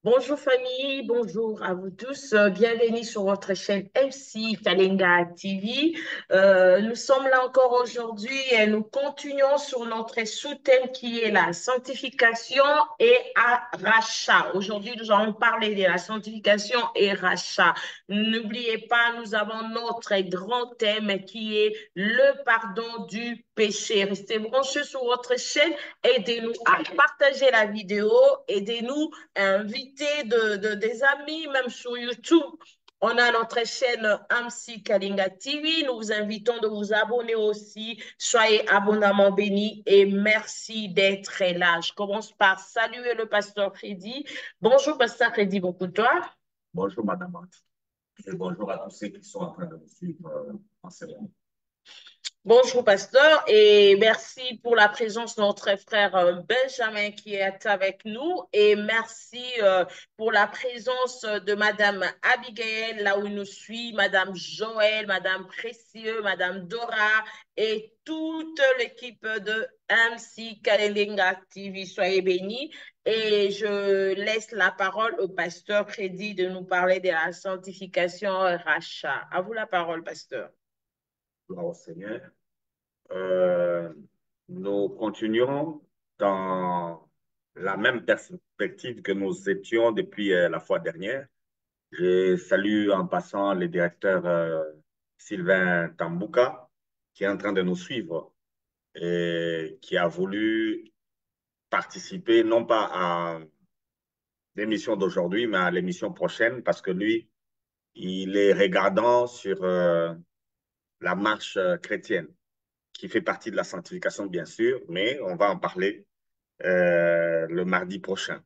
Bonjour famille, bonjour à vous tous. Bienvenue sur votre chaîne MC Kalenga TV. Nous sommes là encore aujourd'hui et nous continuons sur notre sous-thème qui est la sanctification et rachat. Aujourd'hui, nous allons parler de la sanctification et rachat. N'oubliez pas, nous avons notre grand thème qui est le pardon du péché. Restez branchés sur votre chaîne. Aidez-nous à partager la vidéo. Aidez-nous inviter des amis, même sur YouTube. On a notre chaîne MC Kalinga TV. Nous vous invitons de vous abonner aussi. Soyez abondamment bénis et merci d'être là. Je commence par saluer le pasteur Freddy. Bonjour, pasteur Freddy, beaucoup de toi. Bonjour, Madame Ant. Et bonjour à tous ceux qui sont en train de nous suivre en ce moment. Bonjour, pasteur, et merci pour la présence de notre frère Benjamin qui est avec nous. Et merci pour la présence de Madame Abigail, là où il nous suit, Madame Joël, Madame Précieux, Madame Dora et toute l'équipe de MC Kalenga TV. Soyez bénis. Et je laisse la parole au pasteur Crédit de nous parler de la sanctification rachat. À vous la parole, pasteur. Gloire au Seigneur. Euh, nous continuons dans la même perspective que nous étions depuis la fois dernière. Je salue en passant le directeur Sylvain Tambouka, qui est en train de nous suivre et qui a voulu participer non pas à l'émission d'aujourd'hui, mais à l'émission prochaine, parce que lui, il est regardant sur la marche chrétienne, qui fait partie de la sanctification, bien sûr, mais on va en parler le mardi prochain.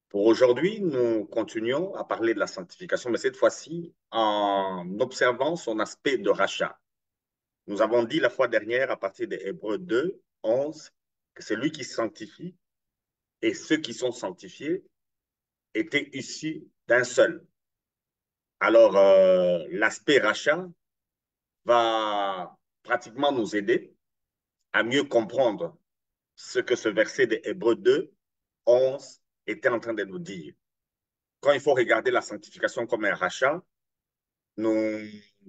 Pour aujourd'hui, nous continuons à parler de la sanctification, mais cette fois-ci en observant son aspect de rachat. Nous avons dit la fois dernière, à partir de Hébreux 2, 11, que c'est lui qui sanctifie et ceux qui sont sanctifiés étaient issus d'un seul. Alors, l'aspect rachat va pratiquement nous aider à mieux comprendre ce que ce verset de Hébreux 2, 11 était en train de nous dire. Quand il faut regarder la sanctification comme un rachat, nous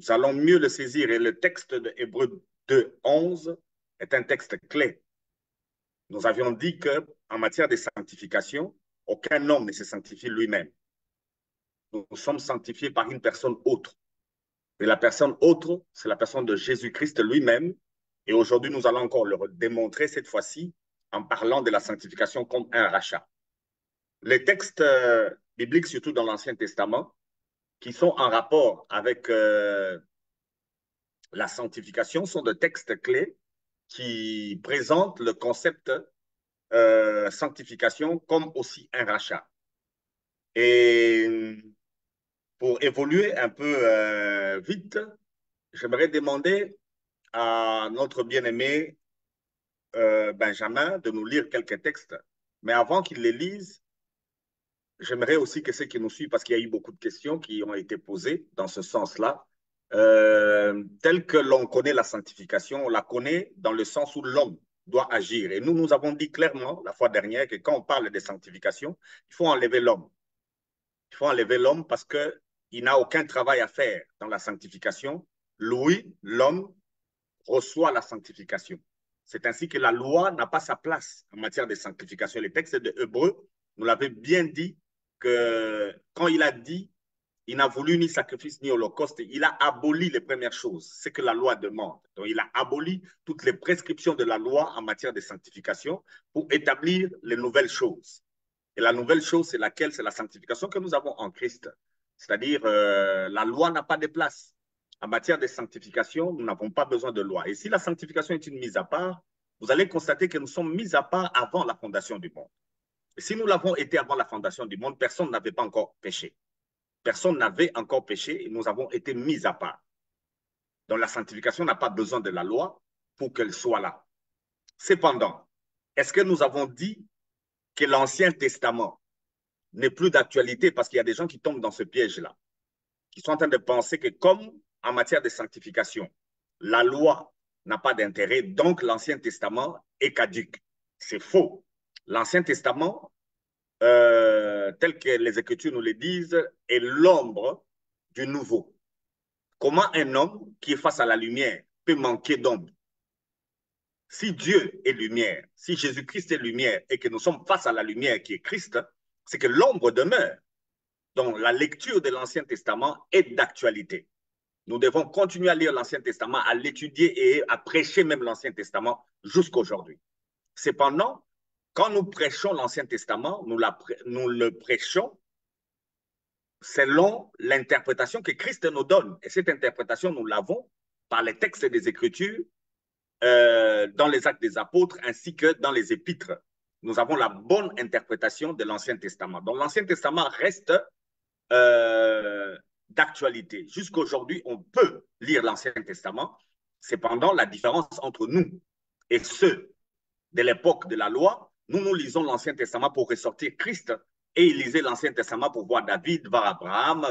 allons mieux le saisir. Et le texte de Hébreux 2, 11 est un texte clé. Nous avions dit qu'en matière de sanctification, aucun homme ne se sanctifie lui-même. Nous sommes sanctifiés par une personne autre. Et la personne autre, c'est la personne de Jésus-Christ lui-même. Et aujourd'hui, nous allons encore le démontrer cette fois-ci en parlant de la sanctification comme un rachat. Les textes bibliques, surtout dans l'Ancien Testament, qui sont en rapport avec la sanctification, sont des textes clés qui présentent le concept sanctification comme aussi un rachat. Et pour évoluer un peu vite, j'aimerais demander à notre bien-aimé Benjamin de nous lire quelques textes. Mais avant qu'il les lise, j'aimerais aussi que ceux qui nous suivent, parce qu'il y a eu beaucoup de questions qui ont été posées dans ce sens-là, tel que l'on connaît la sanctification, on la connaît dans le sens où l'homme doit agir. Et nous, nous avons dit clairement la fois dernière que quand on parle de sanctification, il faut enlever l'homme. Il faut enlever l'homme parce qu'il n'a aucun travail à faire dans la sanctification. Lui, l'homme, reçoit la sanctification. C'est ainsi que la loi n'a pas sa place en matière de sanctification. Les textes de Hébreux nous l'avaient bien dit que quand il a dit, il n'a voulu ni sacrifice ni holocauste, il a aboli les premières choses, ce que la loi demande. Donc, il a aboli toutes les prescriptions de la loi en matière de sanctification pour établir les nouvelles choses. Et la nouvelle chose, c'est laquelle? C'est la sanctification que nous avons en Christ. C'est-à-dire, la loi n'a pas de place. En matière de sanctification, nous n'avons pas besoin de loi. Et si la sanctification est une mise à part, vous allez constater que nous sommes mis à part avant la fondation du monde. Et si nous l'avons été avant la fondation du monde, personne n'avait pas encore péché. Personne n'avait encore péché et nous avons été mis à part. Donc la sanctification n'a pas besoin de la loi pour qu'elle soit là. Cependant, est-ce que nous avons dit que l'Ancien Testament n'est plus d'actualité parce qu'il y a des gens qui tombent dans ce piège-là, qui sont en train de penser que comme en matière de sanctification, la loi n'a pas d'intérêt, donc l'Ancien Testament est caduque. C'est faux. L'Ancien Testament tel que les Écritures nous le disent, est l'ombre du nouveau. Comment un homme qui est face à la lumière peut manquer d'ombre? Si Dieu est lumière, si Jésus-Christ est lumière et que nous sommes face à la lumière qui est Christ, c'est que l'ombre demeure. Donc la lecture de l'Ancien Testament est d'actualité. Nous devons continuer à lire l'Ancien Testament, à l'étudier et à prêcher même l'Ancien Testament jusqu'à aujourd'hui. Cependant, quand nous prêchons l'Ancien Testament, nous le prêchons selon l'interprétation que Christ nous donne. Et cette interprétation, nous l'avons par les textes des Écritures, dans les Actes des Apôtres, ainsi que dans les Épîtres. Nous avons la bonne interprétation de l'Ancien Testament. Donc l'Ancien Testament reste d'actualité. Jusqu'à aujourd'hui, on peut lire l'Ancien Testament. Cependant, la différence entre nous et ceux de l'époque de la loi, nous lisons l'Ancien Testament pour ressortir Christ et ils lisaient l'Ancien Testament pour voir David, voir Abraham,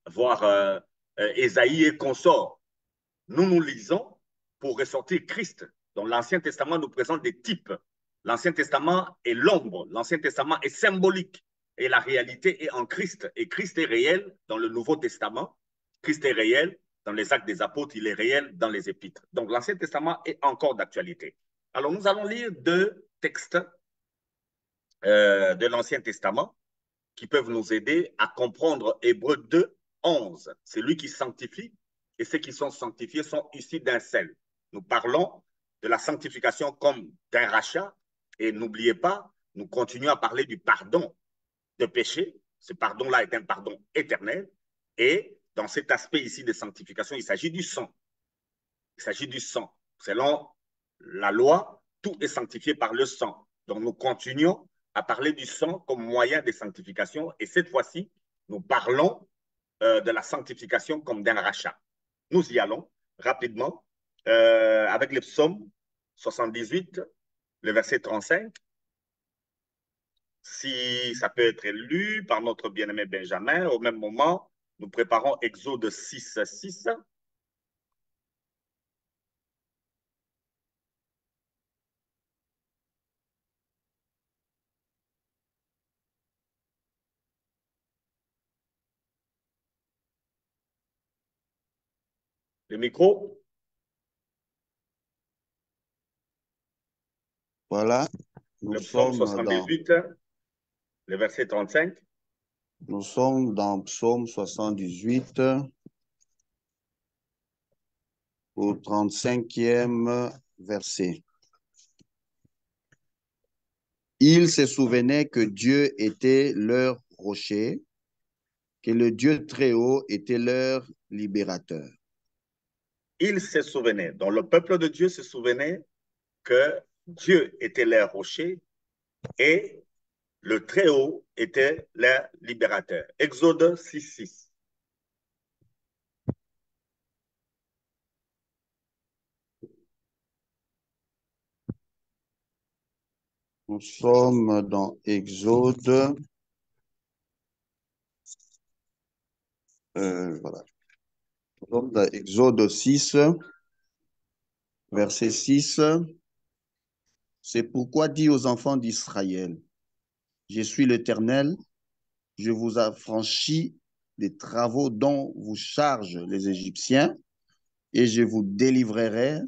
voir Ésaïe et consorts. Nous lisons pour ressortir Christ. Donc l'Ancien Testament nous présente des types. L'Ancien Testament est l'ombre, l'Ancien Testament est symbolique et la réalité est en Christ. Et Christ est réel dans le Nouveau Testament, Christ est réel dans les Actes des Apôtres, il est réel dans les Épîtres. Donc l'Ancien Testament est encore d'actualité. Alors nous allons lire deux textes de l'Ancien Testament qui peuvent nous aider à comprendre Hébreux 2, 11. C'est lui qui sanctifie et ceux qui sont sanctifiés sont issus d'un seul. Nous parlons de la sanctification comme d'un rachat et n'oubliez pas, nous continuons à parler du pardon de péché. Ce pardon-là est un pardon éternel et dans cet aspect ici de sanctification, il s'agit du sang. Il s'agit du sang. Selon la loi, tout est sanctifié par le sang. Donc nous continuons à parler du sang comme moyen de sanctification et cette fois-ci, nous parlons de la sanctification comme d'un rachat. Nous y allons rapidement avec le psaume 78, le verset 35. Si ça peut être lu par notre bien-aimé Benjamin, au même moment, nous préparons Exode 6, 6. Le micro. Voilà, le psaume 78, le verset 35. Nous sommes dans Psaume 78 au 35e verset. Ils se souvenaient que Dieu était leur rocher, que le Dieu très haut était leur libérateur. Ils se souvenaient, donc le peuple de Dieu se souvenait que Dieu était leur rocher et le Très-Haut était leur libérateur. Exode 6, 6. Nous sommes dans Exode. Voilà. Nous sommes dans Exode 6, verset 6. C'est pourquoi dis aux enfants d'Israël, je suis l'Éternel, je vous affranchis des travaux dont vous chargent les Égyptiens, et je vous délivrerai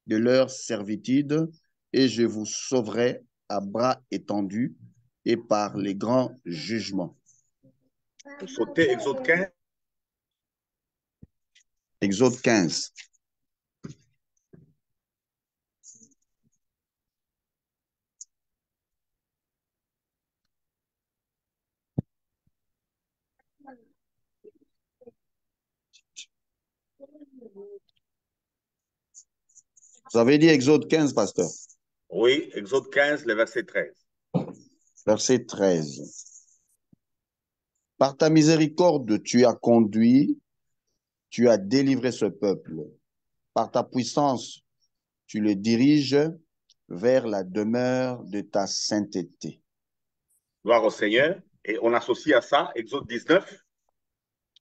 de leur servitude, et je vous sauverai à bras étendus et par les grands jugements. Pour sauter, Exode 15. Exode 15. Vous avez dit Exode 15, pasteur? Oui, Exode 15, le verset 13. Verset 13. Par ta miséricorde, tu as conduit, tu as délivré ce peuple. Par ta puissance, tu le diriges vers la demeure de ta sainteté. Gloire au Seigneur. Et on associe à ça Exode 19,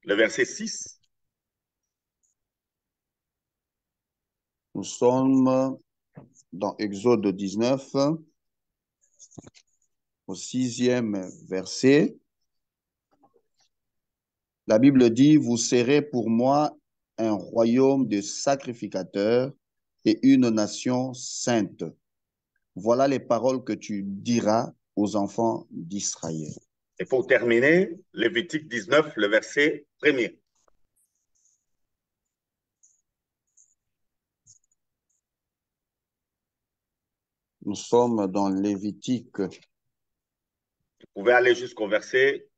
le verset 6. Nous sommes dans Exode 19. au 6e verset, la Bible dit, vous serez pour moi un royaume de sacrificateurs et une nation sainte. Voilà les paroles que tu diras aux enfants d'Israël. Et pour terminer, Lévitique 19, le verset 1er. Nous sommes dans Lévitique. Vous pouvez aller jusqu'au verset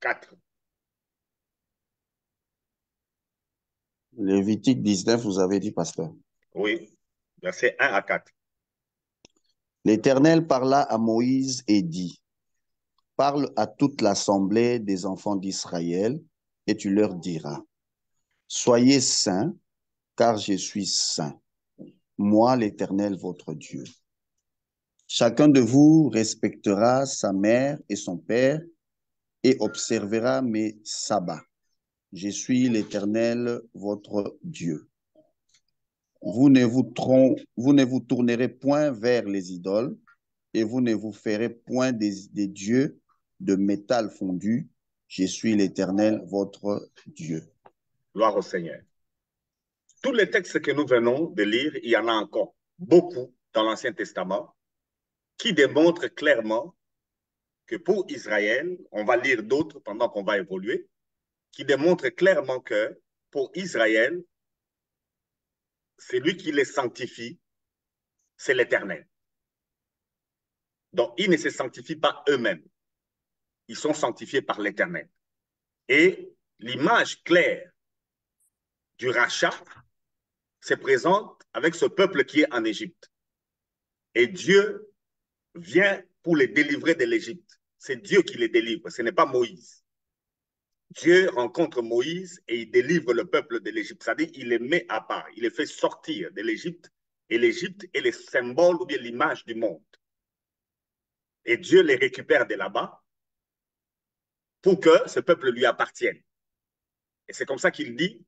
4. Lévitique 19, vous avez dit, pasteur. Oui, verset 1 à 4. L'Éternel parla à Moïse et dit, parle à toute l'assemblée des enfants d'Israël et tu leur diras, soyez saints, car je suis saint, moi l'Éternel votre Dieu. Chacun de vous respectera sa mère et son père et observera mes sabbats. Je suis l'Éternel votre Dieu. Vous ne vous tournerez point vers les idoles et vous ne vous ferez point des dieux de métal fondu. Je suis l'Éternel, votre Dieu. Gloire au Seigneur. Tous les textes que nous venons de lire, il y en a encore beaucoup dans l'Ancien Testament qui démontrent clairement que pour Israël, on va lire d'autres pendant qu'on va évoluer, qui démontrent clairement que pour Israël, c'est lui qui les sanctifie, c'est l'Éternel. Donc, ils ne se sanctifient pas eux-mêmes. Ils sont sanctifiés par l'Éternel. Et l'image claire du rachat se présente avec ce peuple qui est en Égypte. Et Dieu vient pour les délivrer de l'Égypte. C'est Dieu qui les délivre, ce n'est pas Moïse. Dieu rencontre Moïse et il délivre le peuple de l'Égypte. C'est-à-dire qu'il les met à part, il les fait sortir de l'Égypte. Et l'Égypte est le symbole ou bien l'image du monde. Et Dieu les récupère de là-bas pour que ce peuple lui appartienne. Et c'est comme ça qu'il dit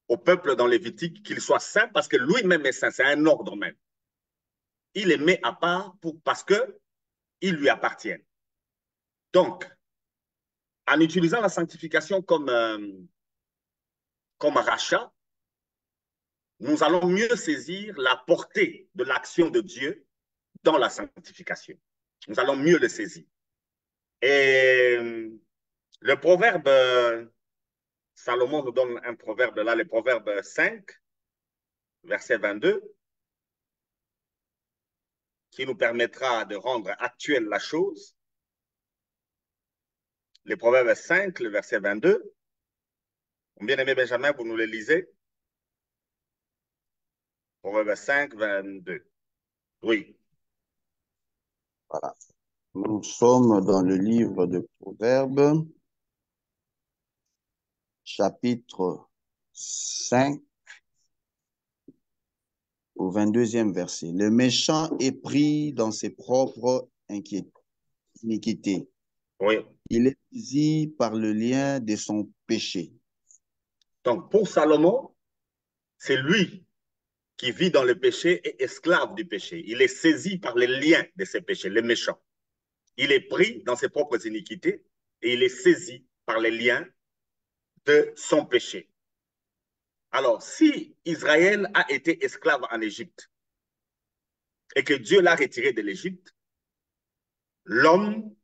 au peuple dans Lévitique qu'il soit saint parce que lui-même est saint, c'est un ordre même. Il les met à part parce qu'ils lui appartiennent. Donc, en utilisant la sanctification comme rachat, nous allons mieux saisir la portée de l'action de Dieu dans la sanctification. Nous allons mieux le saisir. Et le proverbe, Salomon nous donne un proverbe là, le proverbe 5, verset 22, qui nous permettra de rendre actuelle la chose. Le proverbe 5, le verset 22. Mon bien-aimé Benjamin, vous nous le lisez? Proverbe 5, 22. Oui. Voilà. Nous sommes dans le livre de Proverbes, chapitre 5, au 22e verset. Le méchant est pris dans ses propres iniquités. Oui. Il est saisi par le lien de son péché. Donc, pour Salomon, c'est lui qui vit dans le péché et esclave du péché. Il est saisi par les liens de ses péchés, les méchants. Il est pris dans ses propres iniquités et il est saisi par les liens de son péché. Alors, si Israël a été esclave en Égypte et que Dieu l'a retiré de l'Égypte, l'homme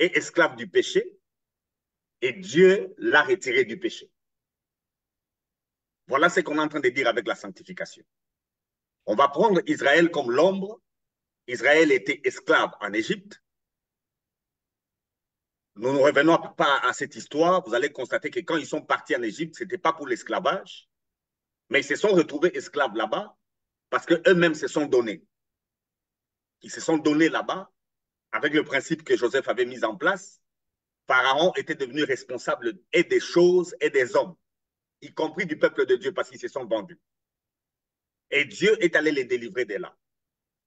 est esclave du péché et Dieu l'a retiré du péché. Voilà ce qu'on est en train de dire avec la sanctification. On va prendre Israël comme l'ombre. Israël était esclave en Égypte. Nous ne revenons pas à cette histoire. Vous allez constater que quand ils sont partis en Égypte, ce n'était pas pour l'esclavage, mais ils se sont retrouvés esclaves là-bas parce qu'eux-mêmes se sont donnés. Ils se sont donnés là-bas avec le principe que Joseph avait mis en place. Pharaon était devenu responsable et des choses et des hommes, y compris du peuple de Dieu parce qu'ils se sont vendus. Et Dieu est allé les délivrer de là.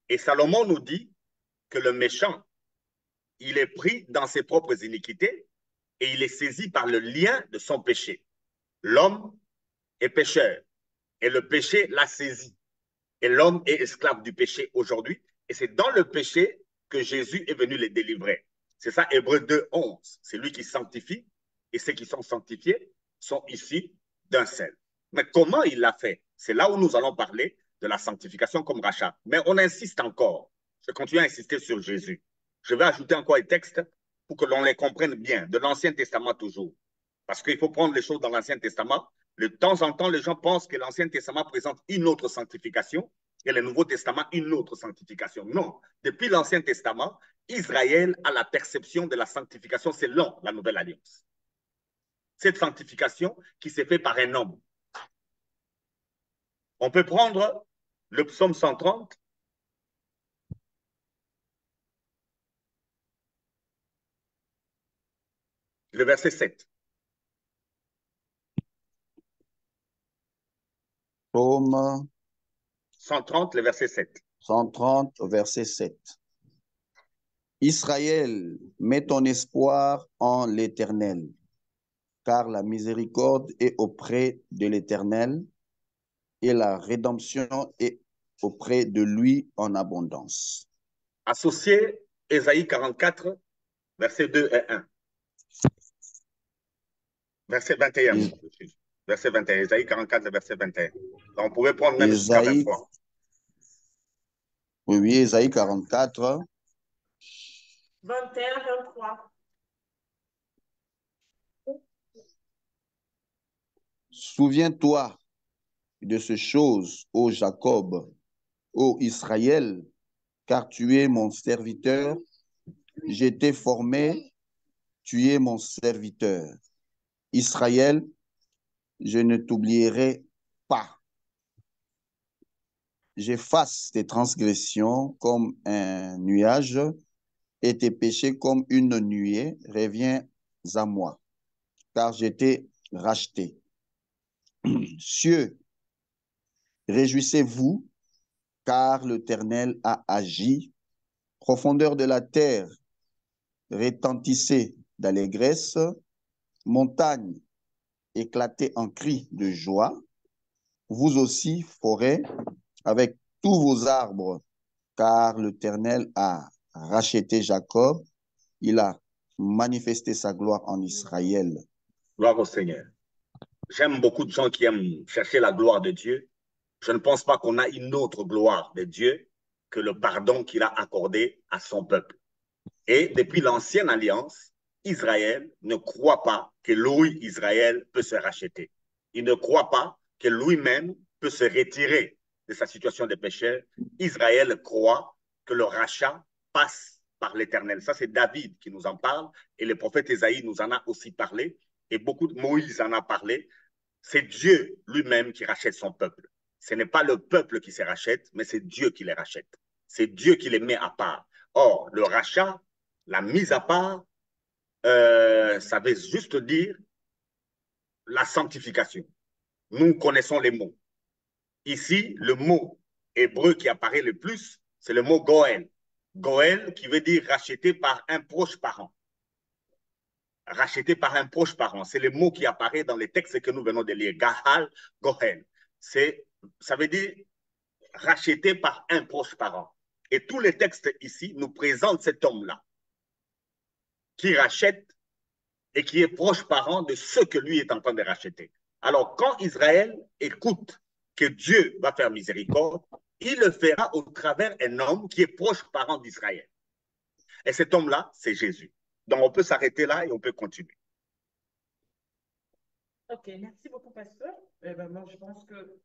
Et Salomon nous dit que le méchant, il est pris dans ses propres iniquités et il est saisi par le lien de son péché. L'homme est pécheur et le péché l'a saisi. Et l'homme est esclave du péché aujourd'hui. Et c'est dans le péché que Jésus est venu les délivrer. C'est ça, Hébreux 2, 11. C'est lui qui sanctifie, et ceux qui sont sanctifiés sont ici d'un seul. Mais comment il l'a fait? C'est là où nous allons parler de la sanctification comme rachat. Mais on insiste encore. Je continue à insister sur Jésus. Je vais ajouter encore des textes pour que l'on les comprenne bien, de l'Ancien Testament toujours. Parce qu'il faut prendre les choses dans l'Ancien Testament. De temps en temps, les gens pensent que l'Ancien Testament présente une autre sanctification et le Nouveau Testament une autre sanctification. Non. Depuis l'Ancien Testament, Israël a la perception de la sanctification selon la Nouvelle Alliance. Cette sanctification qui s'est faite par un homme. On peut prendre le psaume 130. Le verset 7. Psaume 130, le verset 7. 130, verset 7. Israël, mets ton espoir en l'Éternel, car la miséricorde est auprès de l'Éternel et la rédemption est auprès de lui en abondance. Associé Ésaïe 44, verset 2 et 1. Verset 21. Verset 21. Ésaïe 44, verset 21. Donc, on pouvait prendre même jusqu'à Ésaïe, 23. oui, Ésaïe 44. 21, 23. Souviens-toi de ces choses, ô Jacob, ô Israël, car tu es mon serviteur, je t'ai formé, tu es mon serviteur. Israël, je ne t'oublierai pas. J'efface tes transgressions comme un nuage et tes péchés comme une nuée. Reviens à moi, car je t'ai racheté. Cieux, réjouissez-vous, car l'Éternel a agi. Profondeur de la terre, retentissez d'allégresse. Montagne, éclatez en cris de joie. Vous aussi, forêt, avec tous vos arbres, car l'Éternel a racheté Jacob, il a manifesté sa gloire en Israël. Gloire au Seigneur. J'aime beaucoup de gens qui aiment chercher la gloire de Dieu. Je ne pense pas qu'on a une autre gloire de Dieu que le pardon qu'il a accordé à son peuple. Et depuis l'ancienne alliance, Israël ne croit pas que lui, Israël, peut se racheter. Il ne croit pas que lui-même peut se retirer de sa situation de pécheur. Israël croit que le rachat passe par l'Éternel. Ça, c'est David qui nous en parle et le prophète Ésaïe nous en a aussi parlé et beaucoup de Moïse en a parlé. C'est Dieu lui-même qui rachète son peuple. Ce n'est pas le peuple qui se rachète, mais c'est Dieu qui les rachète. C'est Dieu qui les met à part. Or, le rachat, la mise à part, ça veut juste dire la sanctification. Nous connaissons les mots. Ici, le mot hébreu qui apparaît le plus, c'est le mot Goël. Goël qui veut dire racheté par un proche parent. Racheté par un proche parent. C'est le mot qui apparaît dans les textes que nous venons de lire. Gahal, Goël. Ça veut dire racheté par un proche parent. Et tous les textes ici nous présentent cet homme-là qui rachète et qui est proche parent de ceux que lui est en train de racheter. Alors, quand Israël écoute que Dieu va faire miséricorde, il le fera au travers d'un homme qui est proche parent d'Israël. Et cet homme-là, c'est Jésus. Donc, on peut s'arrêter là et on peut continuer. Ok, merci beaucoup, pasteur. Moi, je pense que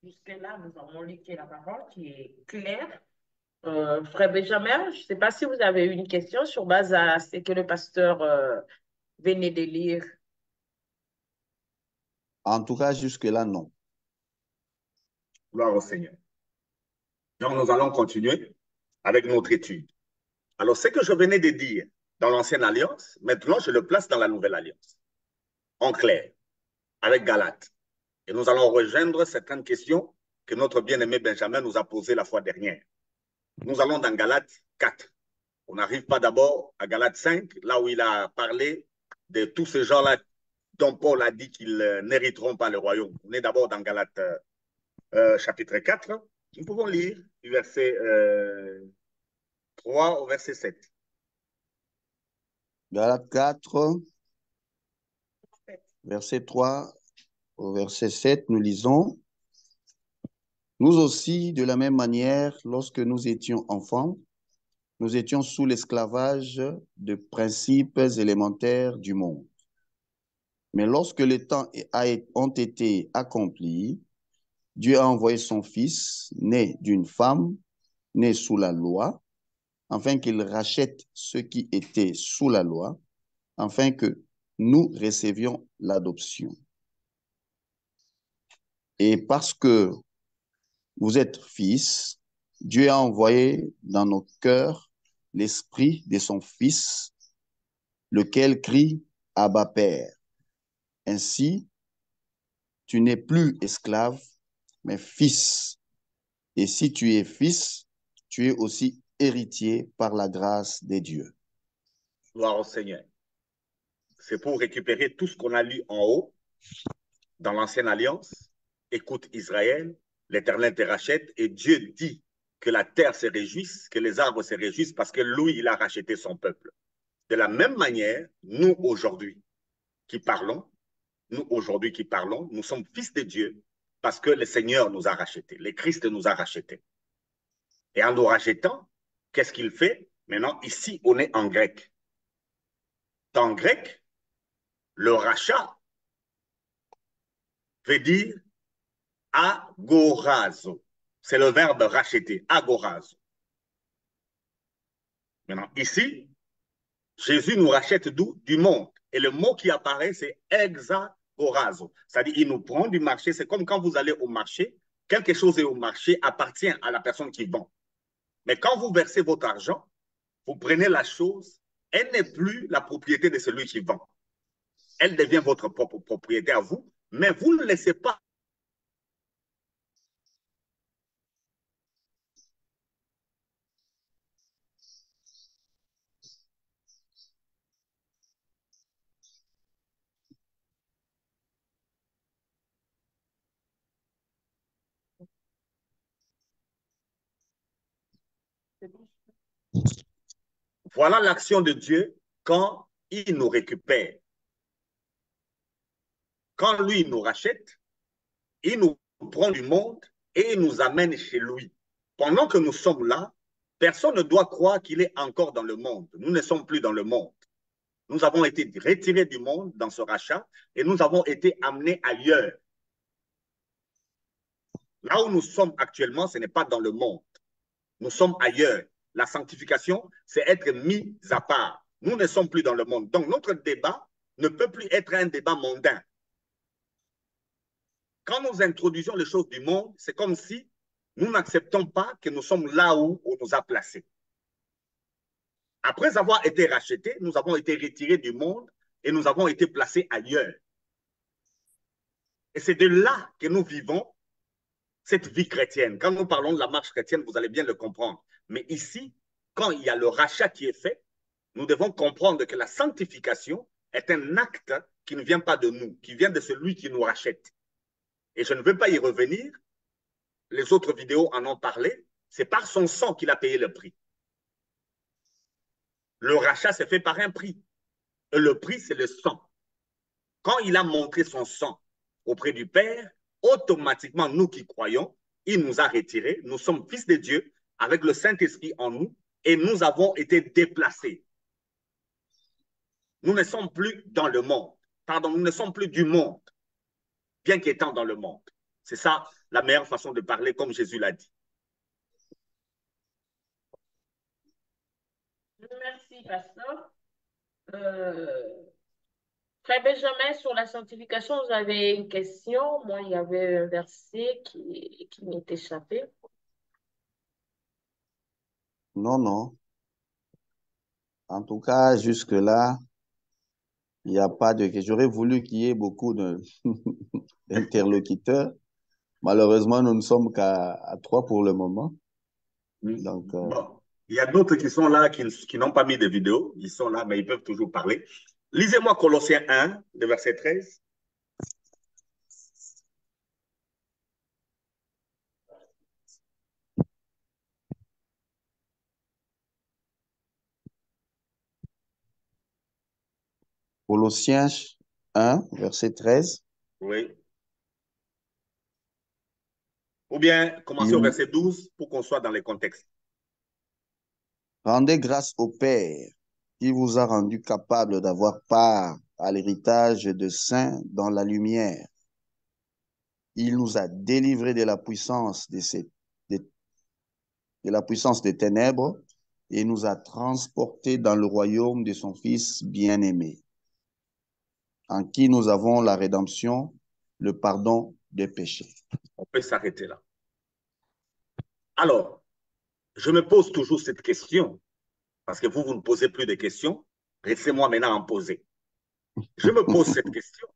jusque-là, nous avons liqué la parole qui est claire. Frère Benjamin, je ne sais pas si vous avez une question sur base à ce que le pasteur venait de lire. En tout cas, jusque-là, non. Gloire au Seigneur. Donc, nous allons continuer avec notre étude. Alors, ce que je venais de dire dans l'Ancienne Alliance, maintenant, je le place dans la Nouvelle Alliance. En clair, avec Galates. Et nous allons rejoindre certaines questions que notre bien-aimé Benjamin nous a posées la fois dernière. Nous allons dans Galates 4. On n'arrive pas d'abord à Galates 5, là où il a parlé de tous ces gens-là dont Paul a dit qu'ils n'hériteront pas le royaume. On est d'abord dans Galates chapitre 4. Nous pouvons lire du verset 3 au verset 7. Galates 4, verset 3 au verset 7, nous lisons. Nous aussi, de la même manière, lorsque nous étions enfants, nous étions sous l'esclavage de principes élémentaires du monde. Mais lorsque les temps ont été accomplis, Dieu a envoyé son Fils, né d'une femme, né sous la loi, afin qu'il rachète ceux qui étaient sous la loi, afin que nous recevions l'adoption. Et parce que vous êtes fils, Dieu a envoyé dans nos cœurs l'esprit de son Fils, lequel crie Abba Père. Ainsi, tu n'es plus esclave, mais fils. Et si tu es fils, tu es aussi héritier par la grâce de Dieu. Gloire au Seigneur. C'est pour récupérer tout ce qu'on a lu en haut dans l'Ancienne Alliance. Écoute Israël, l'Éternel te rachète et Dieu dit que la terre se réjouisse, que les arbres se réjouissent parce que lui, il a racheté son peuple. De la même manière, nous aujourd'hui qui parlons, nous sommes fils de Dieu parce que le Seigneur nous a rachetés, le Christ nous a rachetés. Et en nous rachetant, qu'est-ce qu'il fait? Maintenant, ici, on est en grec. En grec, le rachat veut dire agorazo. C'est le verbe racheter, agorazo. Maintenant, ici, Jésus nous rachète d'où? Du monde. Et le mot qui apparaît, c'est exagorazo. C'est-à-dire, il nous prend du marché. C'est comme quand vous allez au marché, quelque chose est au marché, appartient à la personne qui vend. Mais quand vous versez votre argent, vous prenez la chose, elle n'est plus la propriété de celui qui vend. Elle devient votre propre propriété à vous, mais vous ne laissez pas. Voilà l'action de Dieu quand il nous récupère. Quand lui nous rachète, il nous prend du monde et il nous amène chez lui. Pendant que nous sommes là, personne ne doit croire qu'il est encore dans le monde. Nous ne sommes plus dans le monde. Nous avons été retirés du monde dans ce rachat et nous avons été amenés ailleurs. Là où nous sommes actuellement, ce n'est pas dans le monde. Nous sommes ailleurs. La sanctification, c'est être mis à part. Nous ne sommes plus dans le monde. Donc, notre débat ne peut plus être un débat mondain. Quand nous introduisons les choses du monde, c'est comme si nous n'acceptons pas que nous sommes là où on nous a placés. Après avoir été rachetés, nous avons été retirés du monde et nous avons été placés ailleurs. Et c'est de là que nous vivons cette vie chrétienne. Quand nous parlons de la marche chrétienne, vous allez bien le comprendre. Mais ici, quand il y a le rachat qui est fait, nous devons comprendre que la sanctification est un acte qui ne vient pas de nous, qui vient de celui qui nous rachète. Et je ne veux pas y revenir. Les autres vidéos en ont parlé. C'est par son sang qu'il a payé le prix. Le rachat s'est fait par un prix. Et le prix, c'est le sang. Quand il a montré son sang auprès du Père, automatiquement, nous qui croyons, il nous a retirés. Nous sommes fils de Dieu avec le Saint-Esprit en nous et nous avons été déplacés. Nous ne sommes plus dans le monde. Pardon, nous ne sommes plus du monde, bien qu'étant dans le monde. C'est ça la meilleure façon de parler, comme Jésus l'a dit. Merci, pasteur. Frère Benjamin, sur la sanctification, vous avez une question. Moi, il y avait un verset qui m'est échappé. Non, non. En tout cas, jusque-là, il n'y a pas de... J'aurais voulu qu'il y ait beaucoup d'interlocuteurs. Malheureusement, nous ne sommes qu'à 3 pour le moment. Donc, Bon, il y a d'autres qui sont là, qui n'ont pas mis de vidéo. Ils sont là, mais ils peuvent toujours parler. Lisez-moi Colossiens 1, de verset 13. Colossiens 1, verset 13. Oui. Ou bien commencer au Il verset 12 pour qu'on soit dans les contextes. rendez grâce au Père qui vous a rendu capable d'avoir part à l'héritage de saints dans la lumière. Il nous a délivrés de la puissance de la puissance des ténèbres et nous a transportés dans le royaume de son Fils bien-aimé, en qui nous avons la rédemption, le pardon des péchés. On peut s'arrêter là. Alors, je me pose toujours cette question, parce que vous ne posez plus de questions. Laissez-moi maintenant en poser. Je me pose cette question.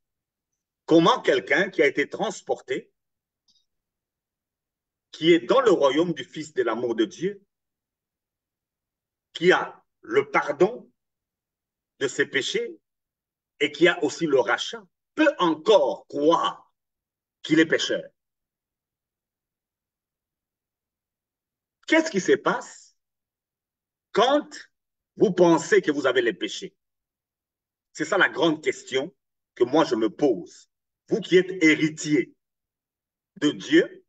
Comment quelqu'un qui a été transporté, qui est dans le royaume du Fils de l'amour de Dieu, qui a le pardon de ses péchés et qui a aussi le rachat, peut encore croire qu'il est pécheur? Qu'est-ce qui se passe quand vous pensez que vous avez les péchés? C'est ça la grande question que moi je me pose. Vous qui êtes héritier de Dieu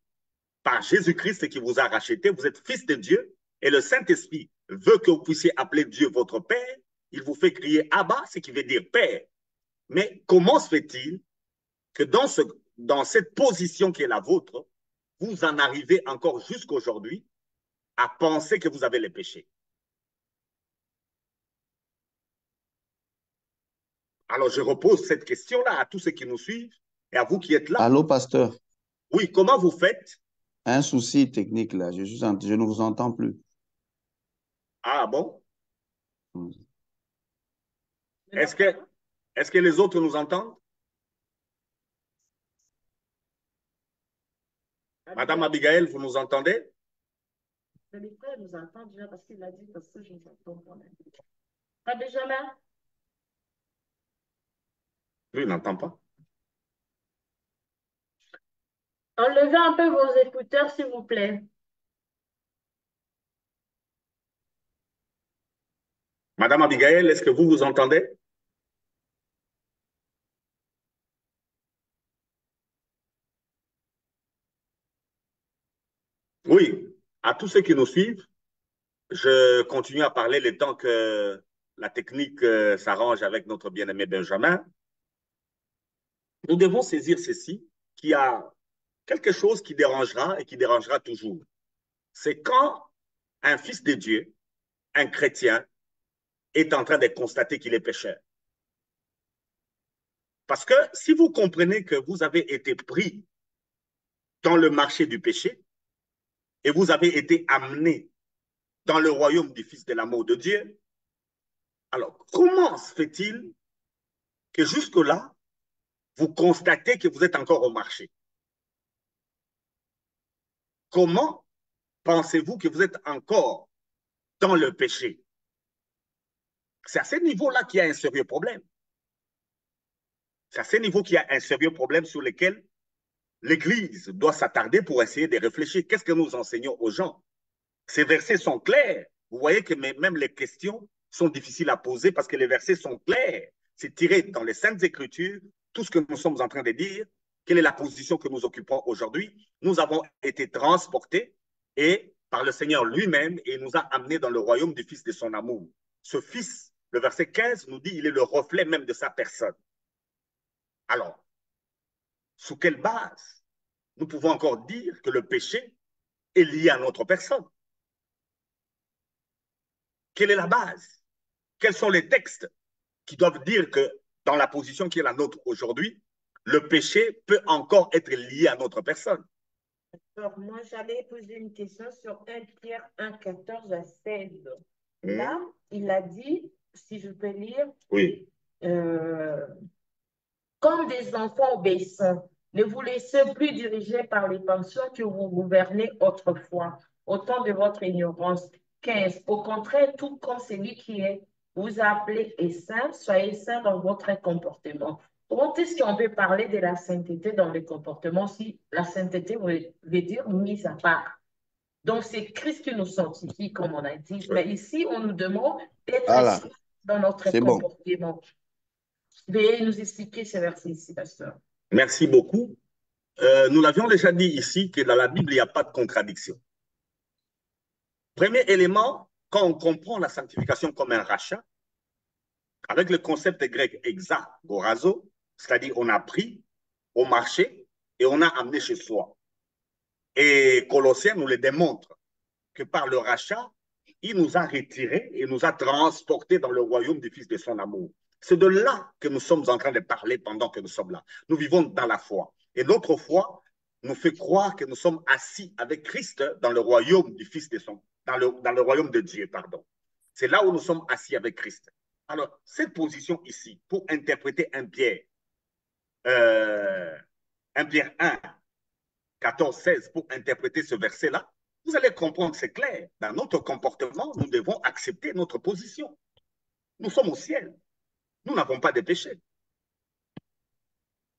par Jésus-Christ qui vous a racheté, vous êtes fils de Dieu et le Saint-Esprit veut que vous puissiez appeler Dieu votre Père. Il vous fait crier Abba, ce qui veut dire Père. Mais comment se fait-il que dans cette position qui est la vôtre, vous en arrivez encore jusqu'aujourd'hui à penser que vous avez les péchés? Alors, je repose cette question-là à tous ceux qui nous suivent et à vous qui êtes là. Allô, pasteur? Oui, comment vous faites? Un souci technique là, je ne vous entends plus. Ah bon? Hmm. Est-ce que les autres nous entendent? Madame Abigail, vous nous entendez? Les frères nous entendent déjà parce qu'il a dit parce que je nous entends quand même. Pas déjà là? Lui, il n'entend pas. Enlevez un peu vos écouteurs, s'il vous plaît. Madame Abigail, est-ce que vous vous entendez? Oui, à tous ceux qui nous suivent, je continue à parler le temps que la technique s'arrange avec notre bien-aimé Benjamin. Nous devons saisir ceci, qu'il y a quelque chose qui dérangera et qui dérangera toujours. C'est quand un fils de Dieu, un chrétien, est en train de constater qu'il est pécheur. Parce que si vous comprenez que vous avez été pris dans le marché du péché et vous avez été amené dans le royaume du Fils de l'amour de Dieu, alors comment se fait-il que jusque-là, vous constatez que vous êtes encore au marché? Comment pensez-vous que vous êtes encore dans le péché? C'est à ce niveau-là qu'il y a un sérieux problème. C'est à ce niveau qu'il y a un sérieux problème sur lequel l'Église doit s'attarder pour essayer de réfléchir. Qu'est-ce que nous enseignons aux gens? Ces versets sont clairs. Vous voyez que même les questions sont difficiles à poser parce que les versets sont clairs. C'est tiré dans les Saintes Écritures, tout ce que nous sommes en train de dire. Quelle est la position que nous occupons aujourd'hui? Nous avons été transportés et par le Seigneur lui-même et il nous a amenés dans le royaume du Fils de son amour. Ce Fils, le verset 15 nous dit, il est le reflet même de sa personne. Alors, sous quelle base nous pouvons encore dire que le péché est lié à notre personne? Quelle est la base? Quels sont les textes qui doivent dire que dans la position qui est la nôtre aujourd'hui, le péché peut encore être lié à notre personne? Alors, moi, j'allais poser une question sur 1 Pierre 1, 14 à 16. Là, il a dit, si je peux lire, Oui. euh, comme des enfants obéissants, ne vous laissez plus diriger par les pensions que vous gouvernez autrefois, au temps de votre ignorance. 15. Au contraire, tout comme celui qui est vous a appelé est saint, soyez saint dans votre comportement. Comment est-ce qu'on peut parler de la sainteté dans le comportement si la sainteté veut dire mise à part? Donc, c'est Christ qui nous sanctifie, comme on a dit. Oui. Mais ici, on nous demande d'être Voilà, saints dans notre c'est bon. comportement. Veuillez nous expliquer ces versets ici, pasteur. Merci beaucoup. Nous l'avions déjà dit ici que dans la Bible, il n'y a pas de contradiction. Premier élément, quand on comprend la sanctification comme un rachat, avec le concept grec exagorazo, c'est-à-dire on a pris au marché et on a amené chez soi. Et Colossiens nous le démontre que par le rachat, il nous a retirés et nous a transportés dans le royaume du Fils de son amour. C'est de là que nous sommes en train de parler pendant que nous sommes là. Nous vivons dans la foi. Et notre foi nous fait croire que nous sommes assis avec Christ dans le royaume du Fils de son, dans le royaume de Dieu, pardon. C'est là où nous sommes assis avec Christ. Alors, cette position ici, pour interpréter un Pierre 1, 14, 16, pour interpréter ce verset-là, vous allez comprendre, c'est clair. Dans notre comportement, nous devons accepter notre position. Nous sommes au ciel. Nous n'avons pas de péché.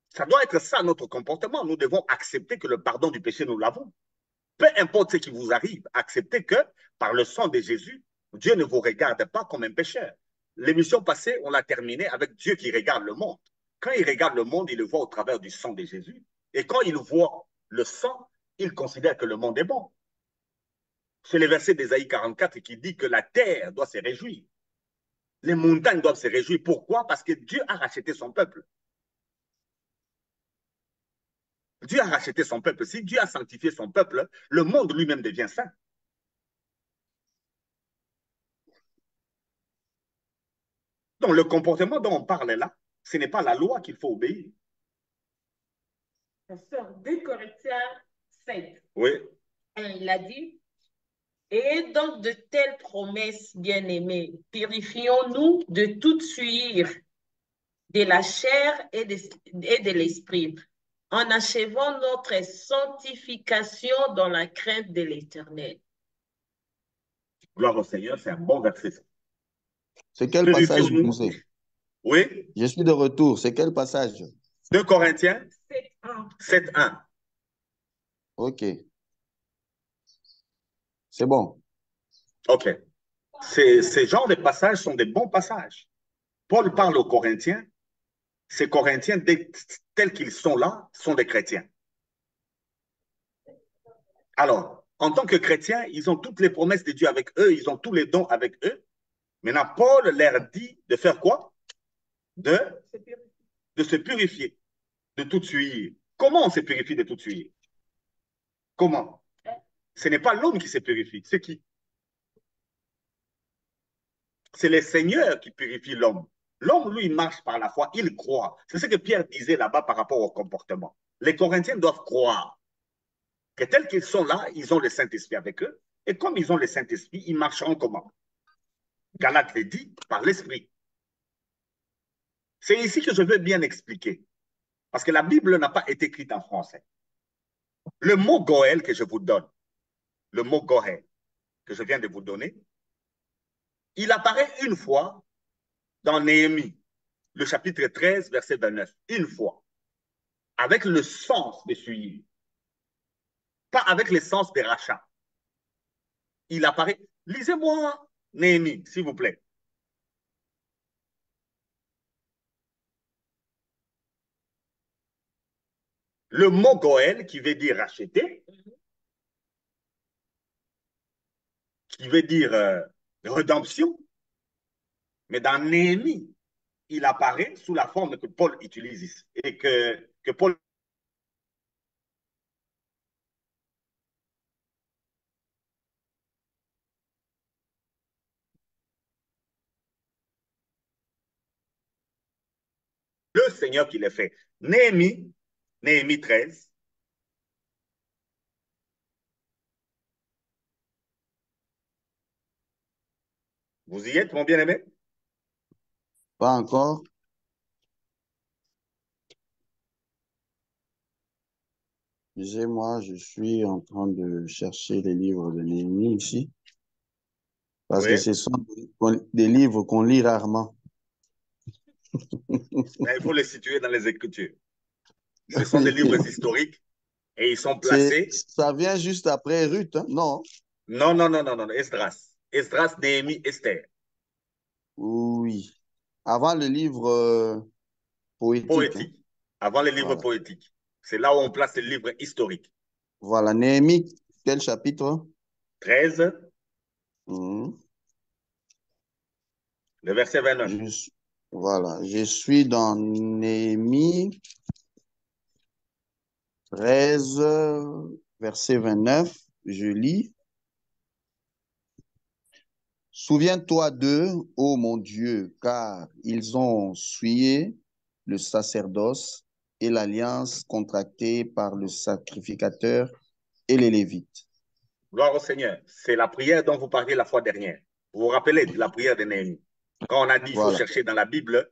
Ça doit être ça notre comportement. Nous devons accepter que le pardon du péché, nous l'avons. Peu importe ce qui vous arrive, acceptez que par le sang de Jésus, Dieu ne vous regarde pas comme un pécheur. L'émission passée, on l'a terminée avec Dieu qui regarde le monde. Quand il regarde le monde, il le voit au travers du sang de Jésus. Et quand il voit le sang, il considère que le monde est bon. C'est le verset d'Ésaïe 44 qui dit que la terre doit se réjouir. Les montagnes doivent se réjouir. Pourquoi? Parce que Dieu a racheté son peuple. Dieu a racheté son peuple. Si Dieu a sanctifié son peuple, le monde lui-même devient saint. Donc, le comportement dont on parle là, ce n'est pas la loi qu'il faut obéir. Pasteur, 2 Corinthiens 7. Oui. Il a dit, et donc de telles promesses, bien-aimés, purifions-nous de toute suie de la chair et de l'esprit, en achevant notre sanctification dans la crainte de l'Éternel. Gloire au Seigneur, c'est un bon verset. C'est quel passage vous pensez? Oui. Je suis de retour. C'est quel passage? 2 Corinthiens 7.1. 7.1. Ok. C'est bon. Ok. Ces genres de passages sont des bons passages. Paul parle aux Corinthiens. Ces Corinthiens, tels qu'ils sont là, sont des chrétiens. Alors, en tant que chrétiens, ils ont toutes les promesses de Dieu avec eux, ils ont tous les dons avec eux. Maintenant, Paul leur dit de faire quoi? De se purifier de toute souillure. Comment on se purifie de toute souillure? Comment? Ce n'est pas l'homme qui se purifie, c'est qui? C'est le Seigneur qui purifie l'homme. L'homme, lui, marche par la foi, il croit. C'est ce que Pierre disait là-bas par rapport au comportement. Les Corinthiens doivent croire que tels qu'ils sont là, ils ont le Saint-Esprit avec eux. Et comme ils ont le Saint-Esprit, ils marcheront comment? Galates le dit, par l'Esprit. C'est ici que je veux bien expliquer. Parce que la Bible n'a pas été écrite en français. Le mot Goël que je vous donne, le mot Goël que je viens de vous donner, il apparaît une fois dans Néhémie, le chapitre 13, verset 29. Une fois. Avec le sens de suivre. Pas avec le sens des rachats. Il apparaît. Lisez-moi Néhémie, s'il vous plaît. Le mot Goël, qui veut dire racheter, qui veut dire rédemption, mais dans Néhémie, il apparaît sous la forme que Paul utilise ici et que Paul le Seigneur qui le fait. Néhémie 13. Vous y êtes, mon bien-aimé? Pas encore. Moi, je suis en train de chercher les livres de Néhémie ici. Parce que ce sont des livres qu'on lit rarement. Mais il faut les situer dans les Écritures. Ce sont des livres historiques et ils sont placés. Ça vient juste après Ruth, hein? Non? Non, non, non, non, non, Esdras. Esdras, Néhémie, Esther. Oui. Avant le livre Poétique. Hein. Poétiques, avant les livres Voilà. poétiques. C'est là où on place les livres historiques. Voilà. Néhémie, quel chapitre? 13, Mhm. le verset 29. Voilà. Je suis dans Néhémie 13, verset 29. Je lis. Souviens-toi d'eux, ô mon Dieu, car ils ont souillé le sacerdoce et l'alliance contractée par le sacrificateur et les Lévites. Gloire au Seigneur. C'est la prière dont vous parliez la fois dernière. Vous vous rappelez de la prière de Néhémie. Quand on a dit qu'il faut Voilà, chercher dans la Bible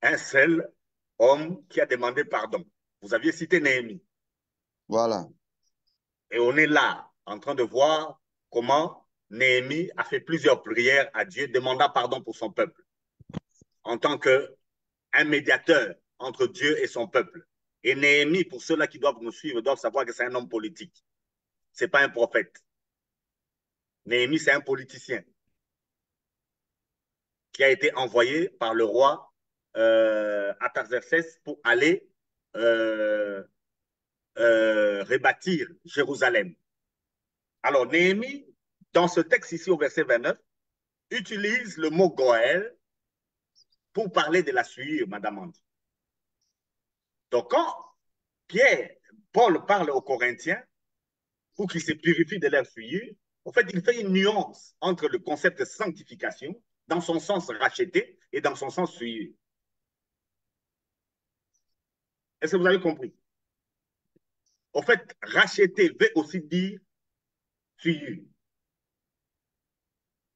un seul homme qui a demandé pardon. Vous aviez cité Néhémie. voilà, Et on est là en train de voir comment Néhémie a fait plusieurs prières à Dieu demandant pardon pour son peuple en tant qu'un médiateur entre Dieu et son peuple. Et Néhémie, pour ceux-là qui doivent nous suivre, doivent savoir que c'est un homme politique. Ce n'est pas un prophète. Néhémie, c'est un politicien qui a été envoyé par le roi Artaxerxès pour aller rebâtir Jérusalem. Alors, Néhémie, dans ce texte ici au verset 29, utilise le mot Goël pour parler de la souillure, Madame Andy. Donc, quand Paul parle aux Corinthiens pour qu'ils se purifient de leur souillure, en fait, il fait une nuance entre le concept de sanctification, dans son sens racheté, et dans son sens souillure. Est-ce que vous avez compris? En fait, racheter veut aussi dire souillure.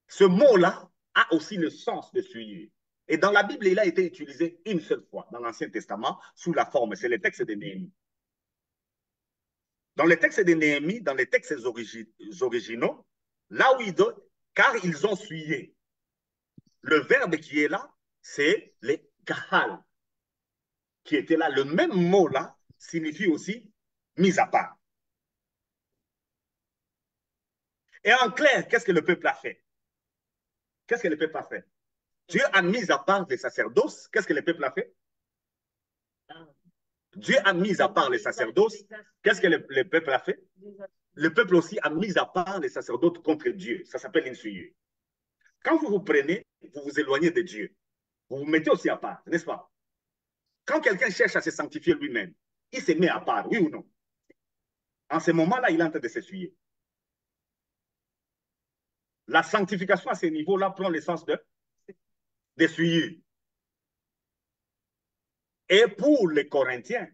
Ce mot-là a aussi le sens de souillure. Et dans la Bible, il a été utilisé une seule fois, dans l'Ancien Testament, sous la forme, c'est le texte de Néhémie. Dans les textes de Néhémie, dans les textes originaux, là où ils donnent, car ils ont souillé. Le verbe qui est là, c'est les kahal, qui était là. Le même mot-là signifie aussi mise à part. Et en clair, qu'est-ce que le peuple a fait? Qu'est-ce que le peuple a fait? Dieu a mis à part les sacerdoces. Qu'est-ce que le peuple a fait? Dieu a mis à part les sacerdoces. Qu'est-ce que le peuple a fait? Le peuple aussi a mis à part les sacerdotes contre Dieu. Ça s'appelle une souillure. Quand vous vous prenez, vous vous éloignez de Dieu. Vous vous mettez aussi à part, n'est-ce pas? Quand quelqu'un cherche à se sanctifier lui-même, il se met à part, oui ou non? En ce moment-là, il est en train de s'essuyer. La sanctification à ce niveau-là prend le sens de souillure. Et pour les Corinthiens,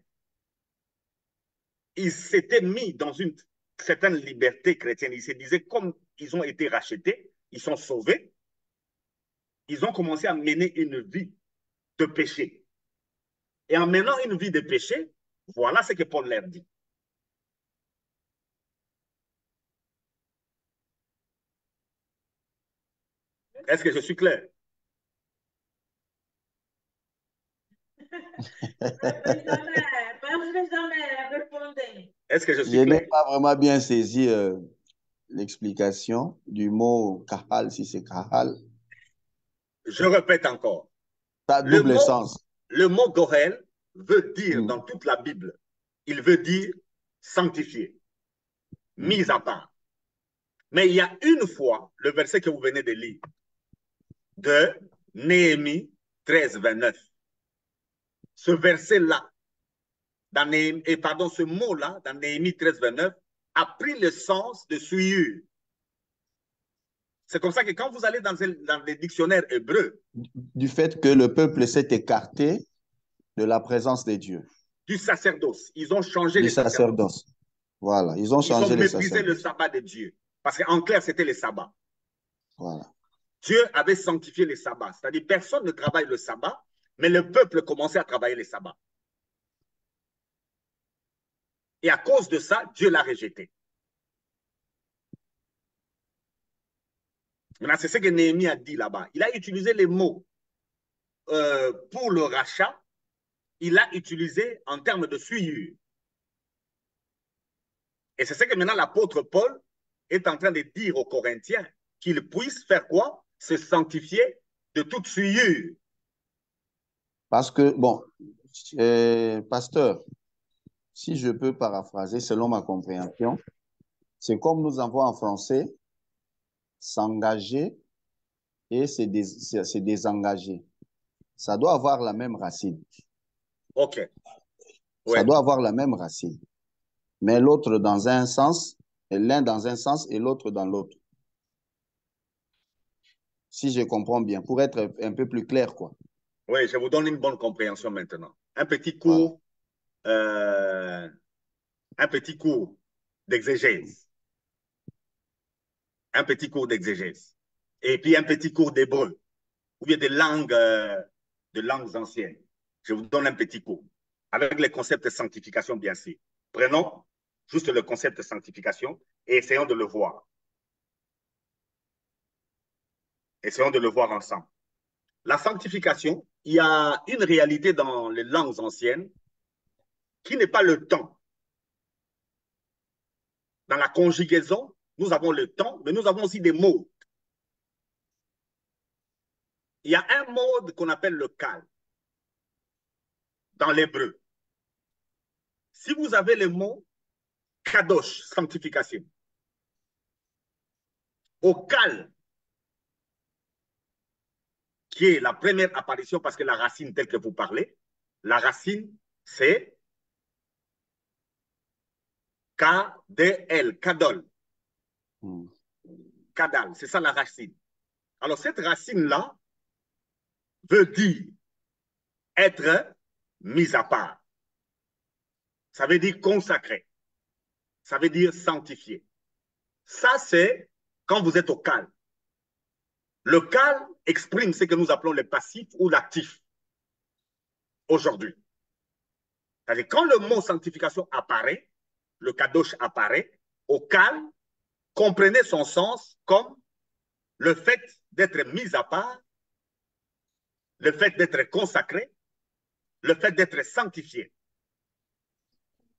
ils s'étaient mis dans une certaine liberté chrétienne. Ils se disaient, comme ils ont été rachetés, ils sont sauvés, ils ont commencé à mener une vie de péché. Et en menant une vie de péché, voilà ce que Paul leur dit. Est-ce que je suis clair? Est-ce que je suis Je clair? n'ai pas vraiment bien saisi l'explication du mot kahal, si c'est kahal. Je répète encore. Ça a double sens. Le mot Gohel veut dire dans toute la Bible, il veut dire sanctifié, mis à part. Mais il y a une fois, le verset que vous venez de lire, de Néhémie 13, 29. Ce verset-là, ce mot-là, dans Néhémie 13, 29, a pris le sens de souillure. C'est comme ça que quand vous allez dans les dictionnaires hébreux, du fait que le peuple s'est écarté de la présence de Dieu. Du sacerdoce. Ils ont changé les sacerdoce. Voilà, ils ont changé les sacerdoces. Ils ont méprisé le sabbat de Dieu. Parce qu'en clair, c'était le sabbat. Voilà. Dieu avait sanctifié les sabbats. C'est-à-dire, personne ne travaille le sabbat, mais le peuple commençait à travailler les sabbats. Et à cause de ça, Dieu l'a rejeté. Maintenant, c'est ce que Néhémie a dit là-bas. Il a utilisé les mots pour le rachat. Il a utilisé en termes de souillure. Et c'est ce que maintenant l'apôtre Paul est en train de dire aux Corinthiens, qu'ils puissent faire quoi? Se sanctifier de toute souillure. Parce que, bon, Pasteur, si je peux paraphraser selon ma compréhension, c'est comme nous avons en français s'engager et se désengager. Ça doit avoir la même racine. OK. Ça Ouais. doit avoir la même racine. Mais l'autre dans un sens, et l'un dans un sens et l'autre dans l'autre. Si je comprends bien, pour être un peu plus clair, quoi. Oui, je vous donne une bonne compréhension maintenant. Voilà. Un petit cours d'exégèse. Un petit cours d'exégèse. Et puis un petit cours d'hébreu, ou bien de langues anciennes. Je vous donne un petit cours, avec les concepts de sanctification, bien sûr. Prenons juste le concept de sanctification et essayons de le voir. Essayons de le voir ensemble. La sanctification, il y a une réalité dans les langues anciennes qui n'est pas le temps. Dans la conjugaison, nous avons le temps, mais nous avons aussi des mots. Il y a un mode qu'on appelle le calme dans l'hébreu. Si vous avez le mot kadosh, sanctification, au calme, qui est la première apparition, parce que la racine telle que vous parlez, la racine, c'est K-D-L, kadol. Kadal, c'est ça la racine. Alors, cette racine-là veut dire être mise à part. Ça veut dire consacré. Ça veut dire sanctifié. Ça, c'est quand vous êtes au calme. Le calme exprime ce que nous appelons le passif ou l'actif aujourd'hui. C'est-à-dire, quand le mot sanctification apparaît, le kadosh apparaît, au calme, comprenez son sens comme le fait d'être mis à part, le fait d'être consacré, le fait d'être sanctifié.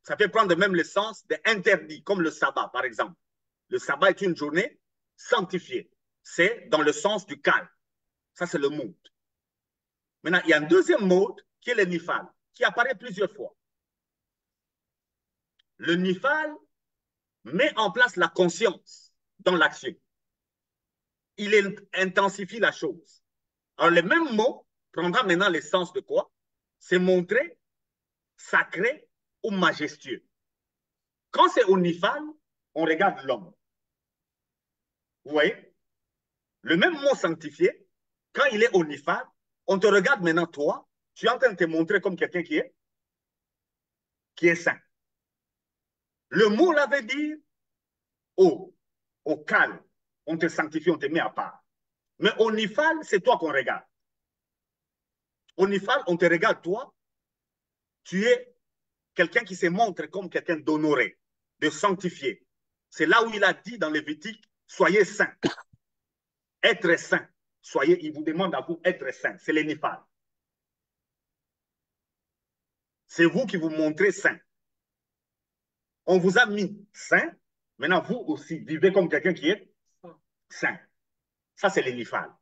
Ça peut prendre même le sens d'interdit, comme le sabbat, par exemple. Le sabbat est une journée sanctifiée. C'est dans le sens du calme. Ça, c'est le mode. Maintenant, il y a un deuxième mode qui est le nifal, qui apparaît plusieurs fois. Le nifal met en place la conscience dans l'action. Il intensifie la chose. Alors, le même mot prendra maintenant le sens de quoi? C'est montrer sacré ou majestueux. Quand c'est au nifal, on regarde l'homme. Vous voyez? Le même mot sanctifié, quand il est au nifal, on te regarde maintenant, toi, tu es en train de te montrer comme quelqu'un qui est saint. Le mot là veut dire au calme, on te sanctifie, on te met à part. Mais au nifal, c'est toi qu'on regarde. Au nifal, on te regarde, toi, tu es quelqu'un qui se montre comme quelqu'un d'honoré, de sanctifié. C'est là où il a dit dans Lévitique, soyez saints. Être saint. Soyez, il vous demande à vous être saint. C'est le nifal. C'est vous qui vous montrez saint. On vous a mis saint. Maintenant, vous aussi, vivez comme quelqu'un qui est saint. Ça, c'est le nifal.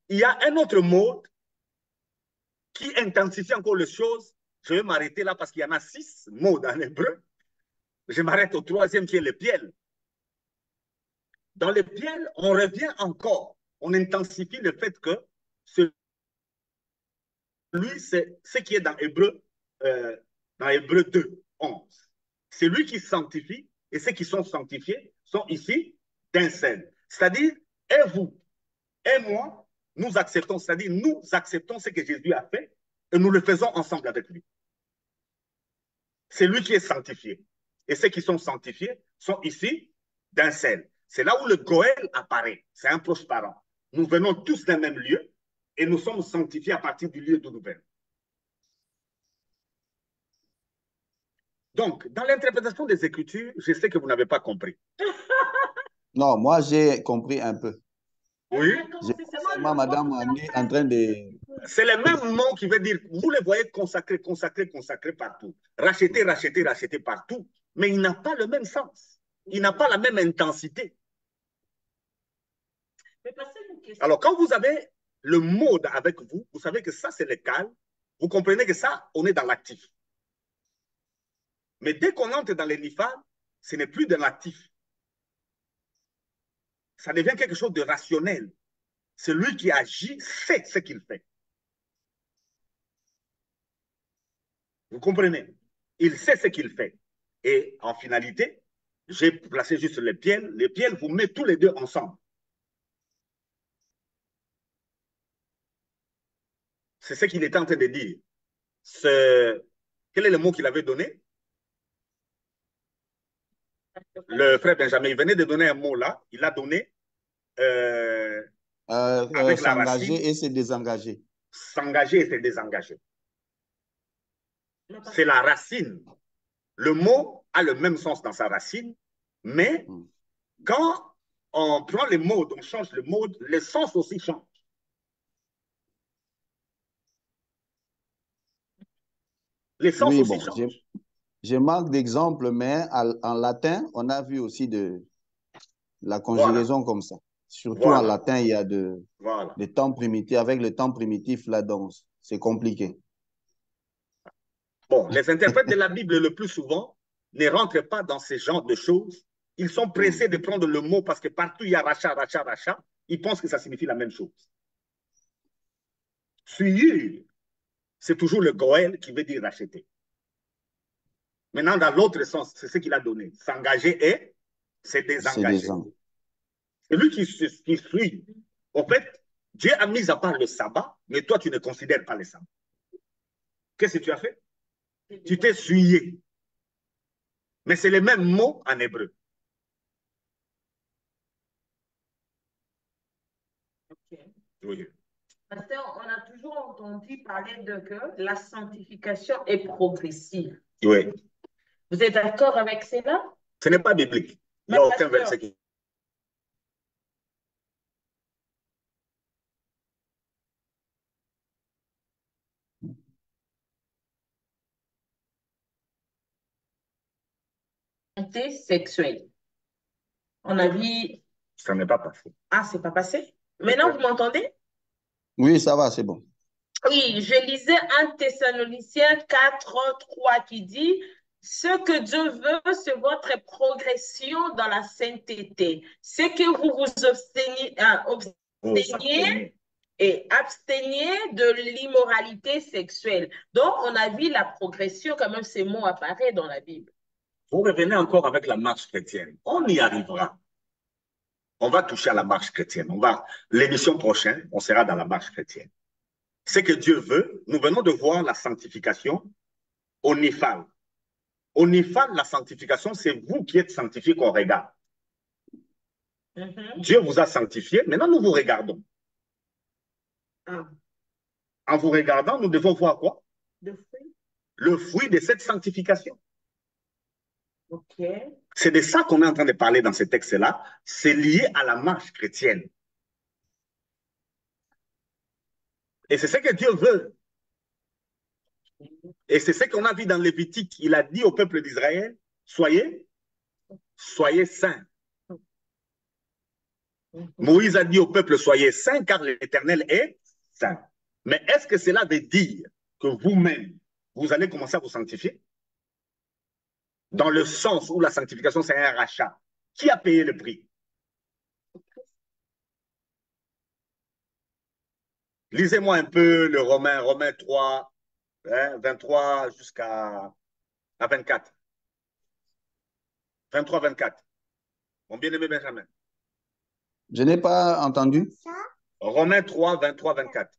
Il y a un autre mot qui intensifie encore les choses. Je vais m'arrêter là parce qu'il y en a 6 mots en hébreu. Je m'arrête au troisième qui est le piel. Dans le piel, on revient encore. On intensifie le fait que lui, c'est ce qui est dans Hébreu 2, 11. C'est lui qui sanctifie et ceux qui sont sanctifiés sont ici d'un seul. C'est-à-dire, et vous, et moi, nous acceptons, c'est-à-dire nous acceptons ce que Jésus a fait et nous le faisons ensemble avec lui. C'est lui qui est sanctifié. Et ceux qui sont sanctifiés sont ici d'un seul. C'est là où le Goël apparaît. C'est un proche parent. Nous venons tous d'un même lieu et nous sommes sanctifiés à partir du lieu d'où nous venons. Donc, dans l'interprétation des Écritures, je sais que vous n'avez pas compris. Non, moi j'ai compris un peu. Oui. J'ai seulement Madame Annie en train de... C'est le même mot qui veut dire, vous les voyez consacrés, consacrés, consacrés partout. Racheter, racheter, racheter partout. Mais il n'a pas le même sens. Il n'a pas la même intensité. Alors, quand vous avez le mode avec vous, vous savez que ça, c'est le calme. Vous comprenez que ça, on est dans l'actif. Mais dès qu'on entre dans les nifal, ce n'est plus de l'actif. Ça devient quelque chose de rationnel. Celui qui agit sait ce qu'il fait. Vous comprenez? Il sait ce qu'il fait. Et en finalité, j'ai placé juste les piels. Les piels vous met tous les deux ensemble. C'est ce qu'il était en train de dire. Quel est le mot qu'il avait donné? Le frère Benjamin, il venait de donner un mot là. Il a donné avec la racine. S'engager et se désengager. S'engager et se désengager. C'est la racine. Le mot a le même sens dans sa racine, mais quand on prend les mots, on change le mot, le sens aussi change. Les sens Oui, aussi bon, changent. je manque d'exemples, mais en latin, on a vu aussi de la conjugaison comme ça. Surtout en latin, il y a des temps primitifs. Avec le temps primitif, là, donc, c'est compliqué. Bon, les interprètes de la Bible, le plus souvent, ne rentrent pas dans ce genre de choses. Ils sont pressés de prendre le mot parce que partout il y a rachat, rachat, rachat. Ils pensent que ça signifie la même chose. Suivre, c'est toujours le goël qui veut dire racheter. Maintenant, dans l'autre sens, c'est ce qu'il a donné. S'engager et se désengager. C'est lui qui suit. En fait, Dieu a mis à part le sabbat, mais toi, tu ne considères pas le sabbat. Qu'est-ce que tu as fait? Tu t'es souillé. Mais c'est le même mot en hébreu. Okay. Oui. Pasteur, on a toujours entendu parler de que la sanctification est progressive. Oui. Vous êtes d'accord avec cela? Ce n'est pas biblique. Il n'y a aucun verset qui... Sexuelle. On a vu... Ça n'est pas passé. Ah, c'est pas passé? Maintenant, vous m'entendez? Oui, ça va, c'est bon. Oui, je lisais 1 Thessaloniciens 4:3 qui dit ce que Dieu veut, c'est votre progression dans la sainteté. C'est que vous vous absteniez et absteniez de l'immoralité sexuelle. Donc, on a vu la progression, quand même, ces mots apparaissent dans la Bible. Vous revenez encore avec la marche chrétienne. On y arrivera. On va toucher à la marche chrétienne. L'émission prochaine, on sera dans la marche chrétienne. Ce que Dieu veut, nous venons de voir la sanctification au Nifal. Au Nifal, la sanctification, c'est vous qui êtes sanctifié qu'on regarde. Dieu vous a sanctifié, maintenant nous vous regardons. En vous regardant, nous devons voir quoi? Le fruit de cette sanctification. Okay. C'est de ça qu'on est en train de parler dans ce texte-là. C'est lié à la marche chrétienne. Et c'est ce que Dieu veut. Et c'est ce qu'on a vu dans Lévitique. Il a dit au peuple d'Israël, soyez saints. Moïse a dit au peuple, soyez saints, car l'Éternel est saint. Mais est-ce que cela veut dire que vous-même, vous allez commencer à vous sanctifier? Dans le sens où la sanctification, c'est un rachat. Qui a payé le prix? Lisez-moi un peu le Romains 3, 23 jusqu'à 24. 23, 24. Mon bien-aimé Benjamin. Je n'ai pas entendu. Romains 3, 23, 24.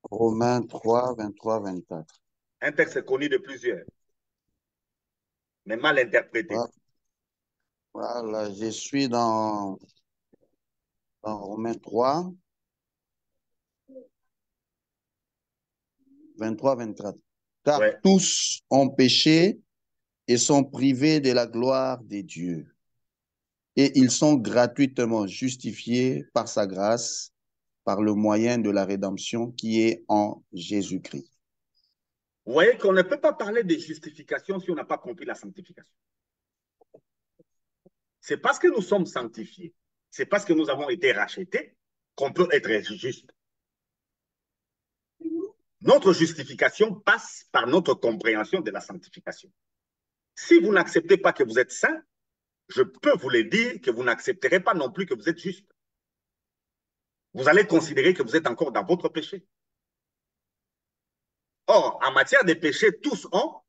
Romains 3, 23, 24. Un texte connu de plusieurs, mais mal interprété. Voilà, je suis dans Romains 3, 23, 24. Car tous ont péché et sont privés de la gloire de Dieu. Et ils sont gratuitement justifiés par sa grâce, par le moyen de la rédemption qui est en Jésus-Christ. Vous voyez qu'on ne peut pas parler de justification si on n'a pas compris la sanctification. C'est parce que nous sommes sanctifiés, c'est parce que nous avons été rachetés qu'on peut être juste. Notre justification passe par notre compréhension de la sanctification. Si vous n'acceptez pas que vous êtes saint, je peux vous le dire que vous n'accepterez pas non plus que vous êtes juste. Vous allez considérer que vous êtes encore dans votre péché. Or, en matière de péché, tous ont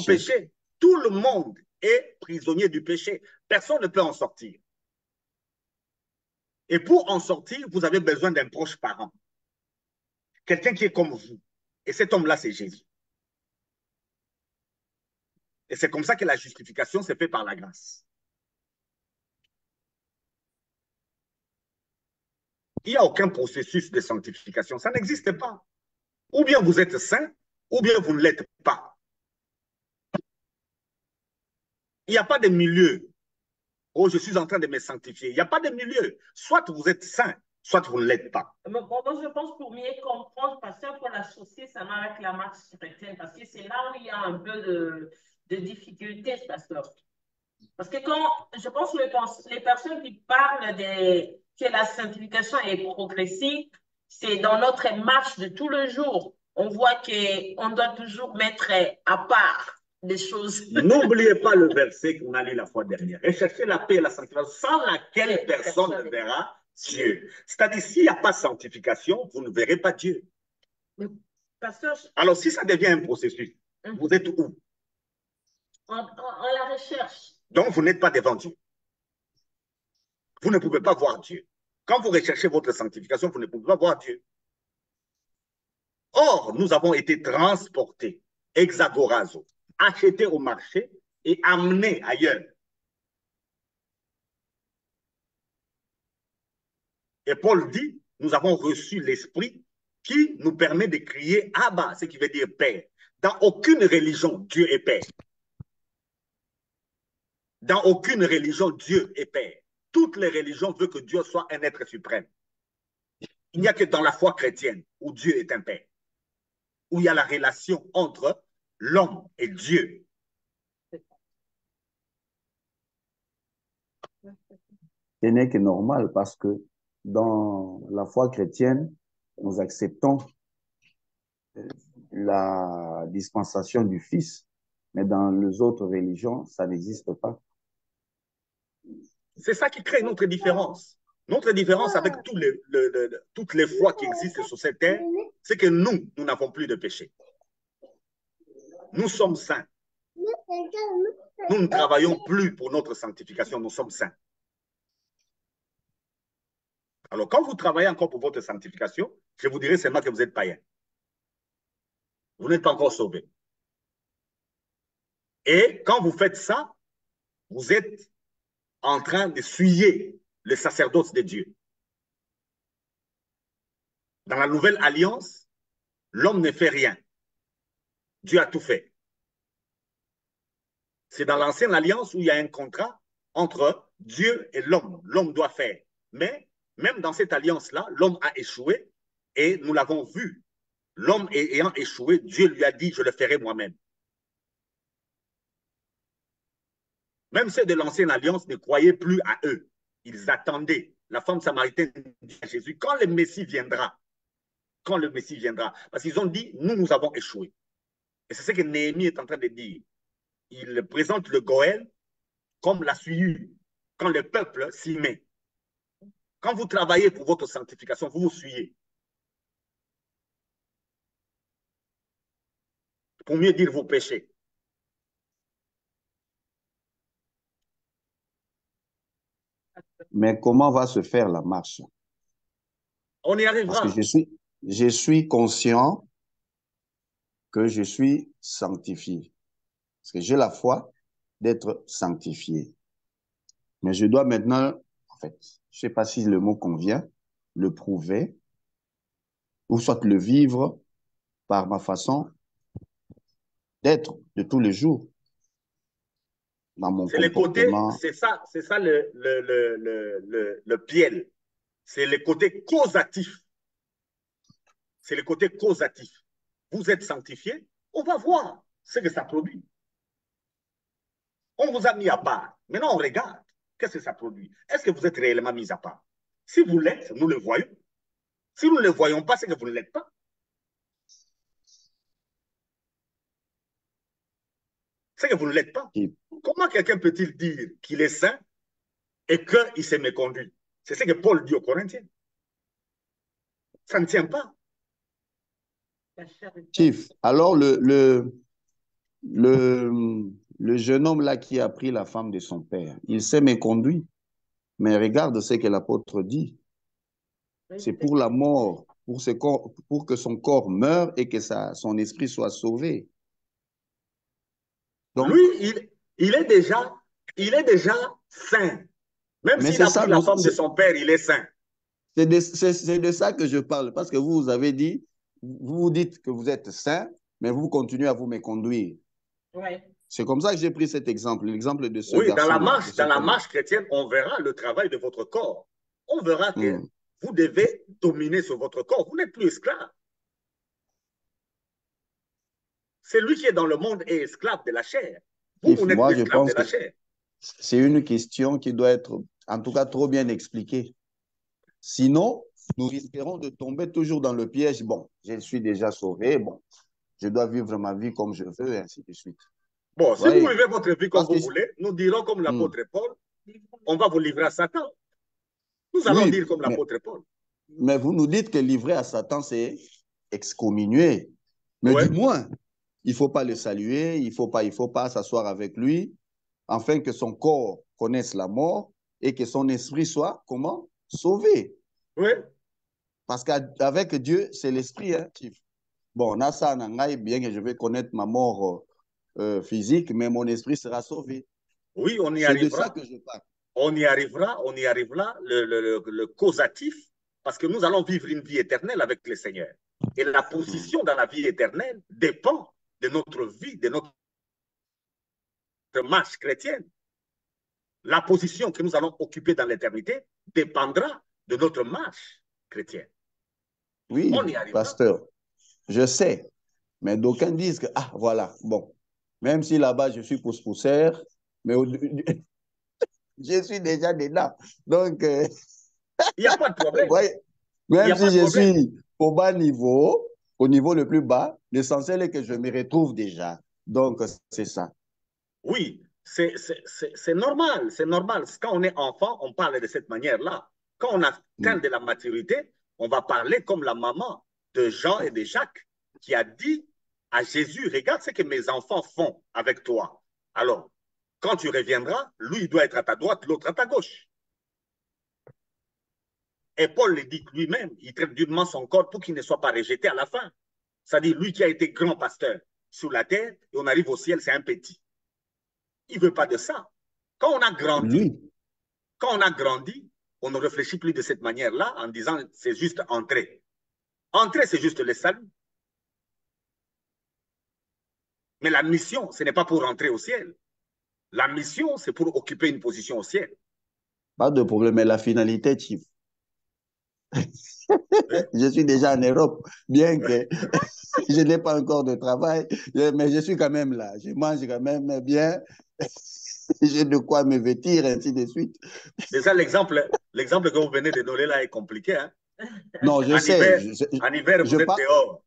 péché. Tout le monde est prisonnier du péché. Personne ne peut en sortir. Et pour en sortir, vous avez besoin d'un proche parent. Quelqu'un qui est comme vous. Et cet homme-là, c'est Jésus. Et c'est comme ça que la justification s'est faite par la grâce. Il n'y a aucun processus de sanctification. Ça n'existe pas. Ou bien vous êtes saint, ou bien vous ne l'êtes pas. Il n'y a pas de milieu. Oh, je suis en train de me sanctifier. Il n'y a pas de milieu. Soit vous êtes saint, soit vous ne l'êtes pas. Bon, je pense pour mieux comprendre, parce qu'il faut l'associer seulement avec la marche chrétienne, parce que c'est là où il y a un peu de difficulté, pasteur. Parce que je pense que les personnes qui parlent que la sanctification est progressive, c'est dans notre marche de tous les jours. On voit qu'on doit toujours mettre à part des choses. N'oubliez pas le verset qu'on a lu la fois dernière. Recherchez la paix et la sanctification, sans laquelle personne ne verra Dieu. C'est-à-dire, s'il n'y a pas de sanctification, vous ne verrez pas Dieu. Pasteur, alors, si ça devient un processus, vous êtes où? On la recherche. Donc, vous n'êtes pas devant Dieu. Vous ne pouvez pas voir Dieu. Quand vous recherchez votre sanctification, vous ne pouvez pas voir Dieu. Or, nous avons été transportés, exagorazo, achetés au marché et amenés ailleurs. Et Paul dit, nous avons reçu l'Esprit qui nous permet de crier Abba, ce qui veut dire Père. Dans aucune religion, Dieu est Père. Dans aucune religion, Dieu est Père. Toutes les religions veulent que Dieu soit un être suprême. Il n'y a que dans la foi chrétienne où Dieu est un Père, où il y a la relation entre l'homme et Dieu. Ce n'est que normal parce que dans la foi chrétienne, nous acceptons la dispensation du Fils, mais dans les autres religions, ça n'existe pas. C'est ça qui crée notre différence. Notre différence avec toutes les foi qui existent sur cette terre, c'est que nous n'avons plus de péché. Nous sommes saints. Nous ne travaillons plus pour notre sanctification, nous sommes saints. Alors, quand vous travaillez encore pour votre sanctification, je vous dirai seulement que vous êtes païen. Vous n'êtes pas encore sauvé. Et quand vous faites ça, vous êtes en train de souiller le sacerdoce de Dieu. Dans la nouvelle alliance, l'homme ne fait rien. Dieu a tout fait. C'est dans l'ancienne alliance où il y a un contrat entre Dieu et l'homme. L'homme doit faire. Mais même dans cette alliance-là, l'homme a échoué et nous l'avons vu. L'homme ayant échoué, Dieu lui a dit, je le ferai moi-même. Même ceux de l'ancienne alliance ne croyaient plus à eux. Ils attendaient. La femme samaritaine dit à Jésus, quand le Messie viendra, quand le Messie viendra. Parce qu'ils ont dit, nous avons échoué. Et c'est ce que Néhémie est en train de dire. Il présente le Goël comme la souillure, quand le peuple s'y met. Quand vous travaillez pour votre sanctification, vous vous souillez. Pour mieux dire vos péchés. Mais comment va se faire la marche? On y arrivera. Parce que je suis conscient que je suis sanctifié. Parce que j'ai la foi d'être sanctifié. Mais je dois maintenant, en fait, je ne sais pas si le mot convient, le prouver, ou soit le vivre par ma façon d'être de tous les jours. Dans mon comportement. C'est ça le piège. C'est le côté causatif. C'est le côté causatif. Vous êtes sanctifié, on va voir ce que ça produit. On vous a mis à part. Maintenant, on regarde. Qu'est-ce que ça produit? Est-ce que vous êtes réellement mis à part? Si vous l'êtes, nous le voyons. Si nous ne le voyons pas, c'est que vous ne l'êtes pas. C'est que vous ne l'êtes pas. Chief. Comment quelqu'un peut-il dire qu'il est saint et qu'il s'est méconduit? C'est ce que Paul dit aux Corinthiens. Ça ne tient pas. Chief, alors le jeune homme là qui a pris la femme de son père, il s'est méconduit. Mais regarde ce que l'apôtre dit. C'est pour la mort, pour que son corps meure et que son esprit soit sauvé. Donc, lui, il est déjà saint. Même s'il a pris la femme de son père, il est saint. C'est de ça que je parle. Parce que vous avez dit, vous dites que vous êtes saint, mais vous continuez à vous méconduire. Ouais. C'est comme ça que j'ai pris cet exemple, l'exemple de ce garçon. Oui, dans la marche chrétienne, on verra le travail de votre corps. On verra que vous devez dominer sur votre corps. Vous n'êtes plus esclave. Celui qui est dans le monde est esclave de la chair. Vous n'êtes plus esclave de la chair. C'est une question qui doit être, en tout cas, trop bien expliquée. Sinon, nous risquerons de tomber toujours dans le piège. Bon, je suis déjà sauvé. Bon, je dois vivre ma vie comme je veux, et ainsi de suite. Bon, si vous vivez votre vie comme vous voulez, nous dirons comme l'apôtre Paul, on va vous livrer à Satan. Nous allons dire comme l'apôtre Paul. Mais vous nous dites que livrer à Satan, c'est excommunier. Mais du moins, il ne faut pas le saluer, il ne faut pas s'asseoir avec lui, afin que son corps connaisse la mort et que son esprit soit, comment? Sauvé. Oui. Parce qu'avec Dieu, c'est l'esprit. Hein, bon, on a ça en anglais, bien que je vais connaître ma mort physique, mais mon esprit sera sauvé. Oui, on y arrivera. C'est de ça que je parle. On y arrivera, le causatif, parce que nous allons vivre une vie éternelle avec le Seigneur. Et la position dans la vie éternelle dépend de notre vie, de notre marche chrétienne. La position que nous allons occuper dans l'éternité dépendra de notre marche chrétienne. Oui, pasteur, je sais. Mais d'aucuns disent que, ah, voilà, bon, même si là-bas je suis pousse-pousseur, mais je suis déjà dedans. Donc, il n'y a pas de problème. Ouais, même si je suis au bas niveau, au niveau le plus bas, l'essentiel est que je me retrouve déjà. Donc, c'est ça. Oui, c'est normal, c'est normal. Quand on est enfant, on parle de cette manière-là. Quand on atteint de la maturité, on va parler comme la maman de Jean et de Jacques qui a dit à Jésus, regarde ce que mes enfants font avec toi. Alors, quand tu reviendras, lui, il doit être à ta droite, l'autre à ta gauche. Et Paul le dit lui-même, il traite durement son corps pour qu'il ne soit pas rejeté à la fin. C'est-à-dire, lui qui a été grand pasteur sur la terre, et on arrive au ciel, c'est un petit. Il ne veut pas de ça. Quand on a grandi, on ne réfléchit plus de cette manière-là en disant c'est juste entrer. Entrer, c'est juste le salut. Mais la mission, ce n'est pas pour rentrer au ciel. La mission, c'est pour occuper une position au ciel. Pas de problème, mais la finalité, Chief. Je suis déjà en Europe, bien que je n'ai pas encore de travail, mais je suis quand même là. Je mange quand même bien. J'ai de quoi me vêtir, ainsi de suite. Déjà, l'exemple que vous venez de donner là est compliqué. Hein? Non, je sais. En hiver, vous êtes dehors.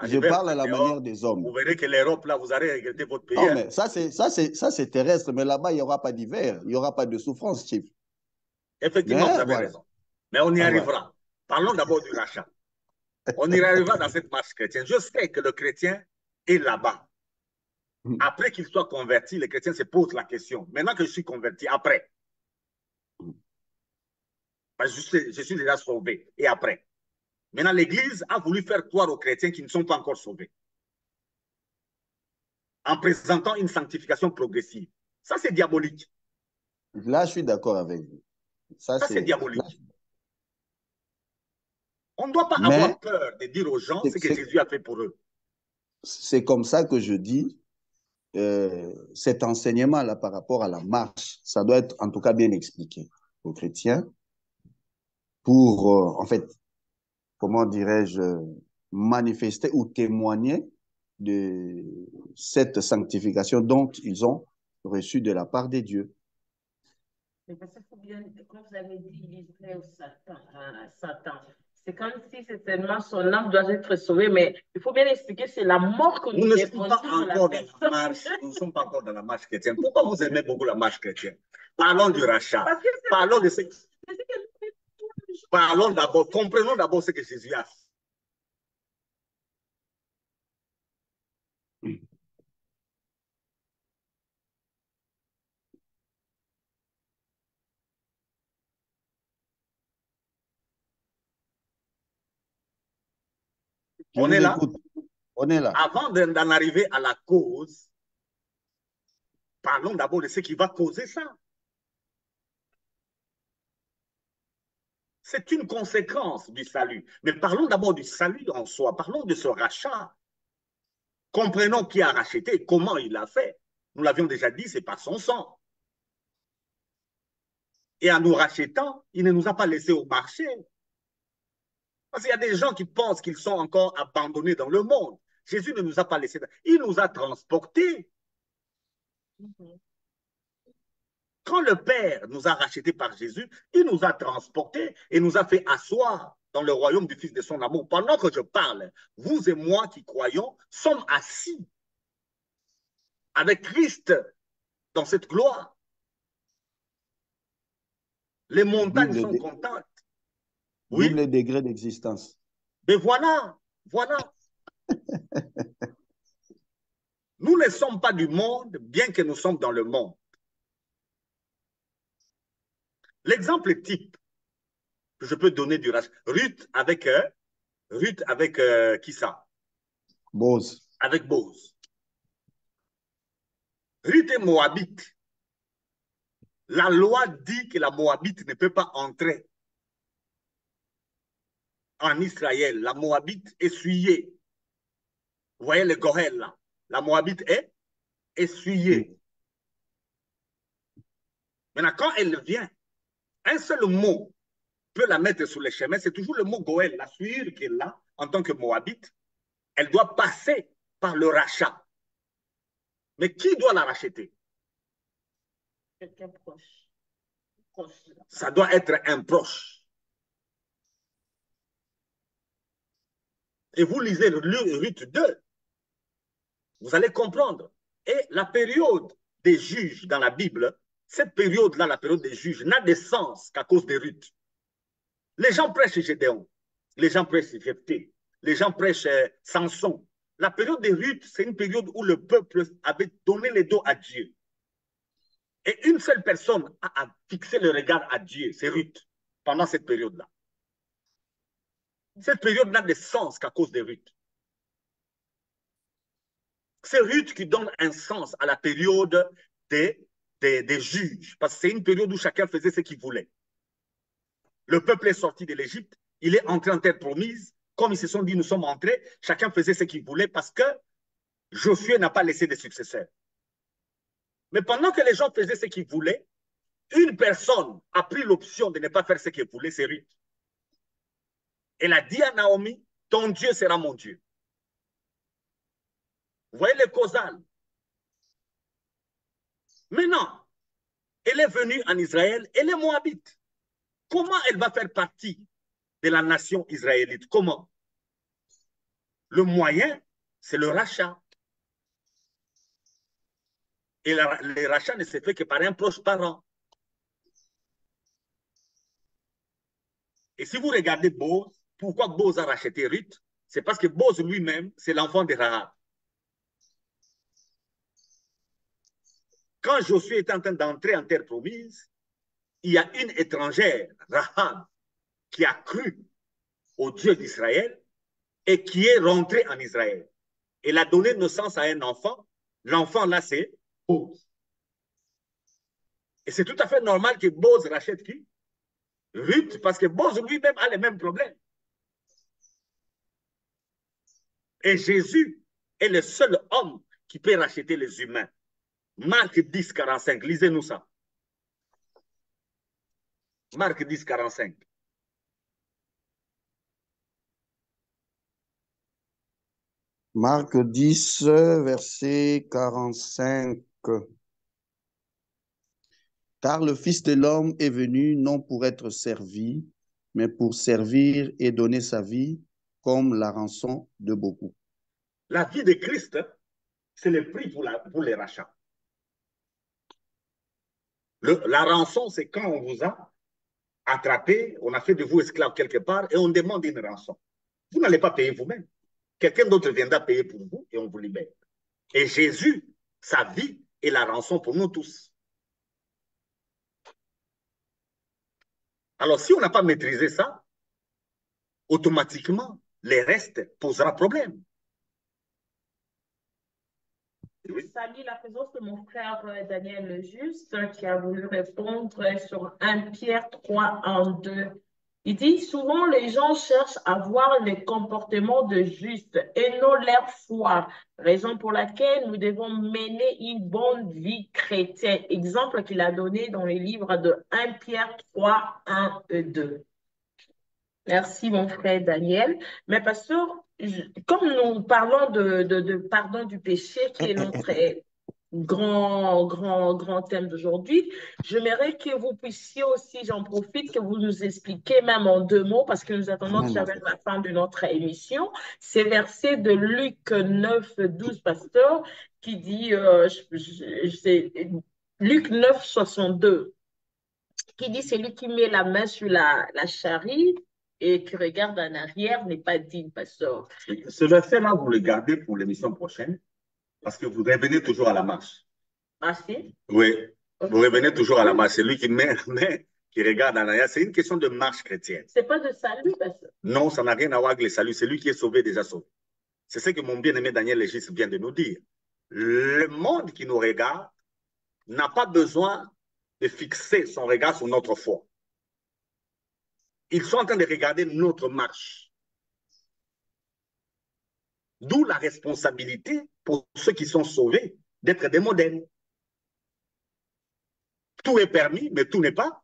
Je parle à la manière des hommes. Vous verrez que l'Europe, là, vous allez regretter votre pays. Non, mais ça, c'est terrestre. Mais là-bas, il n'y aura pas d'hiver. Il n'y aura pas de souffrance, Chief. Effectivement, vous avez raison. Mais on y arrivera. Parlons d'abord du rachat. On y arrivera dans cette marche chrétienne. Je sais que le chrétien est là-bas. Après qu'il soit converti, le chrétien se pose la question. Maintenant que je suis converti, après. Parce que je suis déjà sauvé. Et après. Maintenant, l'Église a voulu faire croire aux chrétiens qui ne sont pas encore sauvés. En présentant une sanctification progressive. Ça, c'est diabolique. Là, je suis d'accord avec vous. Ça c'est diabolique. On ne doit pas avoir peur de dire aux gens ce que Jésus a fait pour eux. C'est comme ça que je dis, cet enseignement-là par rapport à la marche, ça doit être en tout cas bien expliqué aux chrétiens pour, en fait, comment dirais-je, manifester ou témoigner de cette sanctification dont ils ont reçu de la part des dieux. Mais parce qu'il faut bien, comme vous avez dit, livrer au Satan, C'est comme si c'est seulement son âme doit être sauvée, mais il faut bien expliquer, c'est la mort que Nous nous ne sommes pas dépensons de la encore dans la personne. marche, nous ne sommes pas encore dans la marche chrétienne. Pourquoi vous aimez beaucoup la marche chrétienne? Parlons du rachat. Parce que Parlons de ce... c'est ce que nous faisons tous les jours. Parlons d'abord, comprenons d'abord ce que Jésus a fait. Je On vous est là. écoute. On est là. Avant d'en arriver à la cause, parlons d'abord de ce qui va causer ça. C'est une conséquence du salut. Mais parlons d'abord du salut en soi. Parlons de ce rachat. Comprenons qui a racheté, comment il l'a fait. Nous l'avions déjà dit, c'est par son sang. Et en nous rachetant, il ne nous a pas laissés au marché. Parce qu'il y a des gens qui pensent qu'ils sont encore abandonnés dans le monde. Jésus ne nous a pas laissés. Il nous a transportés. Quand le Père nous a rachetés par Jésus, il nous a transportés et nous a fait asseoir dans le royaume du Fils de son amour. Pendant que je parle, vous et moi qui croyons sommes assis avec Christ dans cette gloire. Les montagnes sont contentes. Oui. Double degré d'existence. Mais voilà, voilà. Nous ne sommes pas du monde, bien que nous sommes dans le monde. L'exemple type que je peux donner du rachat, Ruth avec qui ça? Boz. Avec Boz. Ruth est Moabite. La loi dit que la Moabite ne peut pas entrer en Israël. La Moabite est essuyée. Vous voyez le Gohel là? La Moabite est essuyée. Maintenant, quand elle vient, un seul mot peut la mettre sur le chemin. C'est toujours le mot Goël, la suivre qu'elle a en tant que Moabite. Elle doit passer par le rachat. Mais qui doit la racheter? Quelqu'un proche. Ça doit être un proche. Et vous lisez Ruth 2, vous allez comprendre. Et la période des juges dans la Bible, cette période-là, la période des juges, n'a de sens qu'à cause de Ruth. Les gens prêchent Gédéon, les gens prêchent Jephthé, les gens prêchent Samson. La période de Ruth, c'est une période où le peuple avait donné le dos à Dieu. Et une seule personne a fixé le regard à Dieu, c'est Ruth, pendant cette période-là. Cette période n'a de sens qu'à cause de Ruth. C'est Ruth qui donne un sens à la période des juges, parce que c'est une période où chacun faisait ce qu'il voulait. Le peuple est sorti de l'Égypte, il est entré en terre promise, comme ils se sont dit, nous sommes entrés, chacun faisait ce qu'il voulait parce que Josué n'a pas laissé de successeurs. Mais pendant que les gens faisaient ce qu'ils voulaient, une personne a pris l'option de ne pas faire ce qu'elle voulait, c'est Ruth. Elle a dit à Naomi, ton Dieu sera mon Dieu. Vous voyez le causal. Maintenant, elle est venue en Israël, elle est moabite. Comment elle va faire partie de la nation israélite? Comment? Le moyen, c'est le rachat. Et le rachat ne se fait que par un proche parent. Et si vous regardez Boz, pourquoi Boz a racheté Ruth? C'est parce que Boz lui-même, c'est l'enfant de Rahab. Quand Josué est en train d'entrer en terre promise, il y a une étrangère, Rahab, qui a cru au Dieu d'Israël et qui est rentrée en Israël. Elle a donné naissance à un enfant. L'enfant, là, c'est Boz. Et c'est tout à fait normal que Boz rachète qui? Ruth, parce que Boz lui-même a les mêmes problèmes. Et Jésus est le seul homme qui peut racheter les humains. Marc 10, 45, lisez-nous ça. Marc 10, 45. Marc 10, verset 45. Car le Fils de l'homme est venu non pour être servi, mais pour servir et donner sa vie comme la rançon de beaucoup. La vie de Christ, c'est le prix pour les rachats. La rançon, c'est quand on vous a attrapé, on a fait de vous esclave quelque part et on demande une rançon. Vous n'allez pas payer vous-même. Quelqu'un d'autre viendra payer pour vous et on vous libère. Et Jésus, sa vie est la rançon pour nous tous. Alors, si on n'a pas maîtrisé ça, automatiquement, les restes posera problème. Je salue la présence de mon frère Daniel Juste qui a voulu répondre sur 1 Pierre 3, 1, 2. Il dit, souvent les gens cherchent à voir les comportements de justes et non leur foi, raison pour laquelle nous devons mener une bonne vie chrétienne. Exemple qu'il a donné dans les livres de 1 Pierre 3, 1 et 2. Merci, mon frère Daniel. Mais pasteur, comme nous parlons de pardon du péché, qui est notre grand thème d'aujourd'hui, j'aimerais que vous puissiez aussi, j'en profite, que vous nous expliquiez même en 2 mots, parce que nous attendons déjà vers la fin de notre émission, ces versets de Luc 9, 12, pasteur, qui dit, Luc 9, 62, qui dit, celui qui met la main sur la charrie et qui regarde en arrière n'est pas digne, pasteur. Ce verset-là, vous le gardez pour l'émission prochaine, parce que vous revenez toujours à la marche. Ah, si? Oui, vous revenez toujours à la marche. Celui qui met, qui regarde en arrière, c'est une question de marche chrétienne. C'est pas de salut, pasteur. Non, ça n'a rien à voir avec le salut. C'est lui qui est sauvé, déjà sauvé. C'est ce que mon bien-aimé Daniel Légis vient de nous dire. Le monde qui nous regarde n'a pas besoin de fixer son regard sur notre foi. Ils sont en train de regarder notre marche. D'où la responsabilité pour ceux qui sont sauvés d'être des modèles. Tout est permis, mais tout n'est pas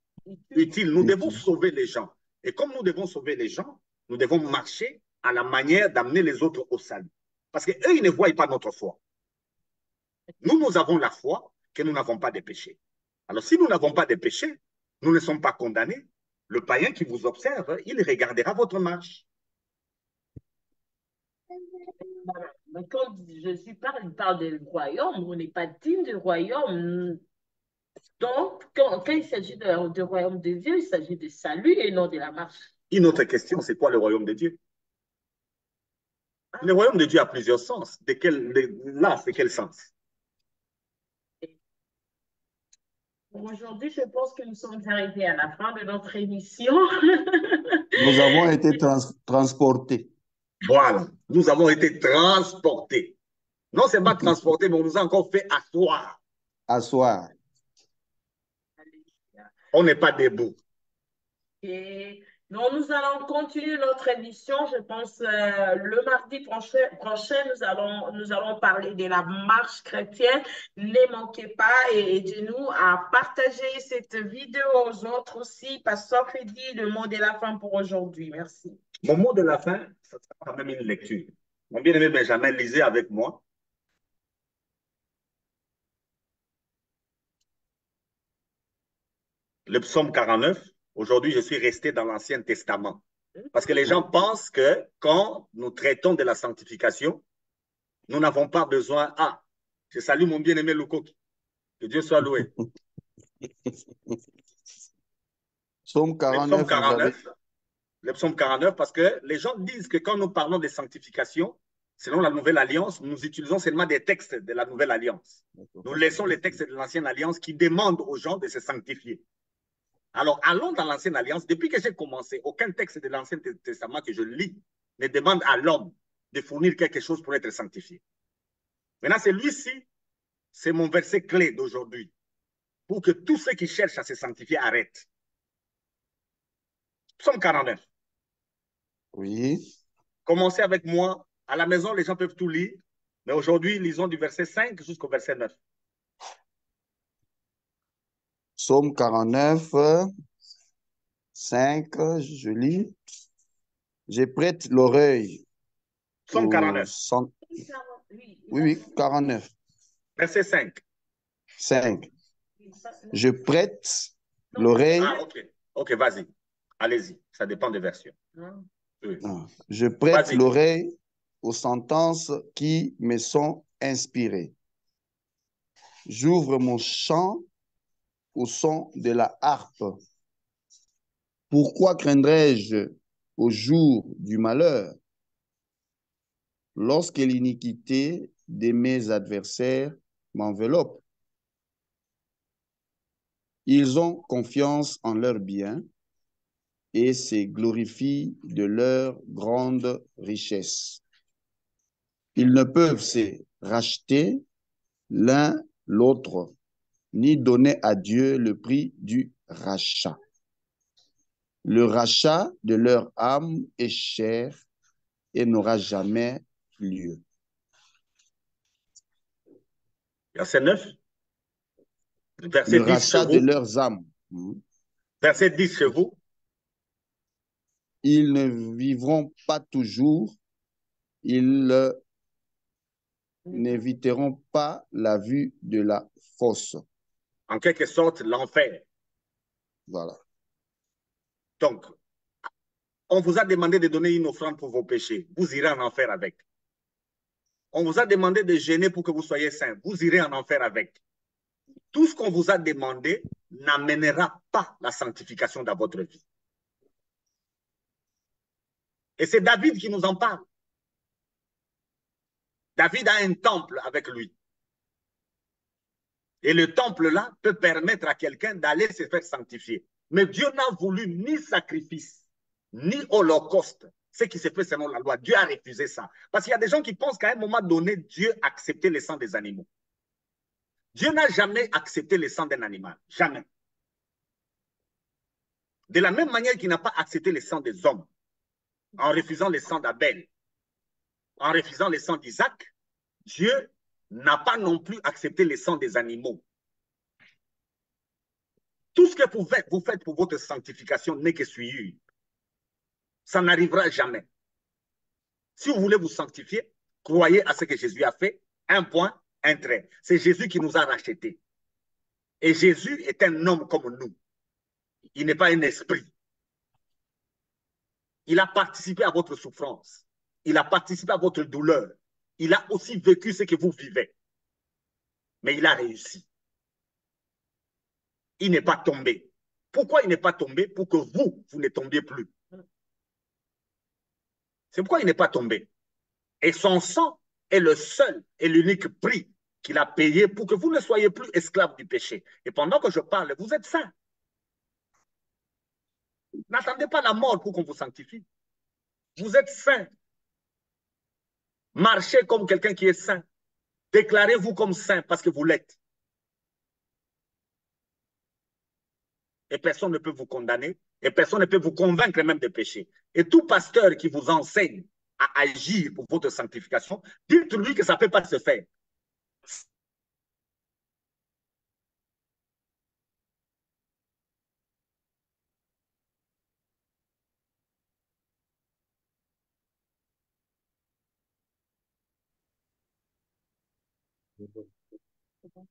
utile. Nous devons sauver les gens. Et comme nous devons sauver les gens, nous devons marcher à la manière d'amener les autres au salut. Parce qu'eux, ils ne voient pas notre foi. Nous, nous avons la foi que nous n'avons pas de péché. Alors, si nous n'avons pas de péché, nous ne sommes pas condamnés. Le païen qui vous observe, il regardera votre marche. Quand Jésus parle, il parle du royaume. On n'est pas digne du royaume. Donc, quand il s'agit du royaume de Dieu, il s'agit de salut et non de la marche. Une autre question, c'est quoi le royaume de Dieu? Le royaume de Dieu a plusieurs sens. Là, c'est quel sens? Aujourd'hui, je pense que nous sommes arrivés à la fin de notre émission. Nous avons été transportés. Voilà, nous avons été transportés. Non, c'est pas transportés, mais on nous a encore fait asseoir. Asseoir. On n'est pas debout. Et donc, nous allons continuer notre émission. Je pense le mardi prochain, nous allons parler de la marche chrétienne. Ne manquez pas et aidez-nous à partager cette vidéo aux autres aussi. Pasteur Freddy, le mot de la fin pour aujourd'hui. Merci. Mon mot de la fin, ça sera quand même une lecture. Mon bien-aimé Benjamin, lisez avec moi. Le psaume 49. Aujourd'hui, je suis resté dans l'Ancien Testament. Parce que les gens pensent que quand nous traitons de la sanctification, nous n'avons pas besoin. Ah, je salue mon bien-aimé Lukoki. Que Dieu soit loué. Psaume 49. Le psaume 49, parce que les gens disent que quand nous parlons de sanctification, selon la Nouvelle Alliance, nous utilisons seulement des textes de la Nouvelle Alliance. Nous laissons les textes de l'Ancienne Alliance qui demandent aux gens de se sanctifier. Alors, allons dans l'Ancienne Alliance. Depuis que j'ai commencé, aucun texte de l'Ancien Testament que je lis ne demande à l'homme de fournir quelque chose pour être sanctifié. Maintenant, celui-ci, c'est mon verset clé d'aujourd'hui, pour que tous ceux qui cherchent à se sanctifier arrêtent. Psaume 49. Oui. Commencez avec moi. À la maison, les gens peuvent tout lire, mais aujourd'hui, lisons du verset 5 jusqu'au verset 9. Psaume 49, 5, je lis. Je prête l'oreille. Psaume 49. Oui, 49. Verset 5. 5. Je prête l'oreille. Ah, ok, vas-y. Allez-y, ça dépend des versions. Oui. Je prête l'oreille aux sentences qui me sont inspirées. J'ouvre mon chant au son de la harpe. Pourquoi craindrais-je au jour du malheur, lorsque l'iniquité de mes adversaires m'enveloppe? Ils ont confiance en leurs biens et se glorifient de leur grande richesse. Ils ne peuvent se racheter l'un l'autre, ni donner à Dieu le prix du rachat. Le rachat de leur âme est cher et n'aura jamais lieu. Verset 9. Verset Le 10 rachat chez de vous. leurs âmes. Verset 10 chez vous. Ils ne vivront pas toujours, ils n'éviteront pas la vue de la fosse. En quelque sorte, l'enfer. Voilà. Donc, on vous a demandé de donner une offrande pour vos péchés. Vous irez en enfer avec. On vous a demandé de jeûner pour que vous soyez saints. Vous irez en enfer avec. Tout ce qu'on vous a demandé n'amènera pas la sanctification dans votre vie. Et c'est David qui nous en parle. David a un temple avec lui. Et le temple-là peut permettre à quelqu'un d'aller se faire sanctifier. Mais Dieu n'a voulu ni sacrifice, ni holocauste, ce qui se fait selon la loi. Dieu a refusé ça. Parce qu'il y a des gens qui pensent qu'à un moment donné, Dieu acceptait le sang des animaux. Dieu n'a jamais accepté le sang d'un animal. Jamais. De la même manière qu'il n'a pas accepté le sang des hommes, en refusant le sang d'Abel, en refusant le sang d'Isaac, Dieu n'a pas non plus accepté le sang des animaux. Tout ce que vous faites pour votre sanctification n'est que suivi. Ça n'arrivera jamais. Si vous voulez vous sanctifier, croyez à ce que Jésus a fait. Un point, un trait. C'est Jésus qui nous a rachetés. Et Jésus est un homme comme nous. Il n'est pas un esprit. Il a participé à votre souffrance. Il a participé à votre douleur. Il a aussi vécu ce que vous vivez. Mais il a réussi. Il n'est pas tombé. Pourquoi il n'est pas tombé? Pour que vous ne tombiez plus. C'est pourquoi il n'est pas tombé. Et son sang est le seul et l'unique prix qu'il a payé pour que vous ne soyez plus esclaves du péché. Et pendant que je parle, vous êtes saints. N'attendez pas la mort pour qu'on vous sanctifie. Vous êtes saints. Marchez comme quelqu'un qui est saint. Déclarez-vous comme saint parce que vous l'êtes. Et personne ne peut vous condamner. Et personne ne peut vous convaincre même de péché. Et tout pasteur qui vous enseigne à agir pour votre sanctification, dites-lui que ça ne peut pas se faire.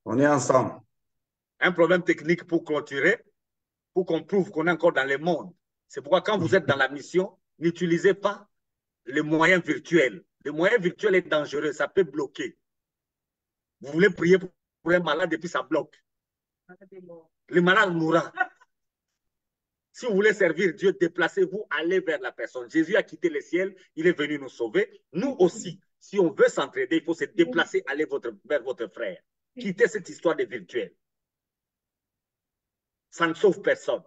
On est ensemble. Un problème technique pour clôturer, pour qu'on prouve qu'on est encore dans le monde. C'est pourquoi quand vous êtes dans la mission, n'utilisez pas les moyens virtuels. Le moyen virtuel est dangereux, ça peut bloquer. Vous voulez prier pour un malade et puis ça bloque. Le malade mourra. Si vous voulez servir Dieu, déplacez-vous, allez vers la personne. Jésus a quitté le ciel, il est venu nous sauver. Nous aussi, si on veut s'entraider, il faut se déplacer, aller vers votre frère. Quittez cette histoire de virtuel. Ça ne sauve personne.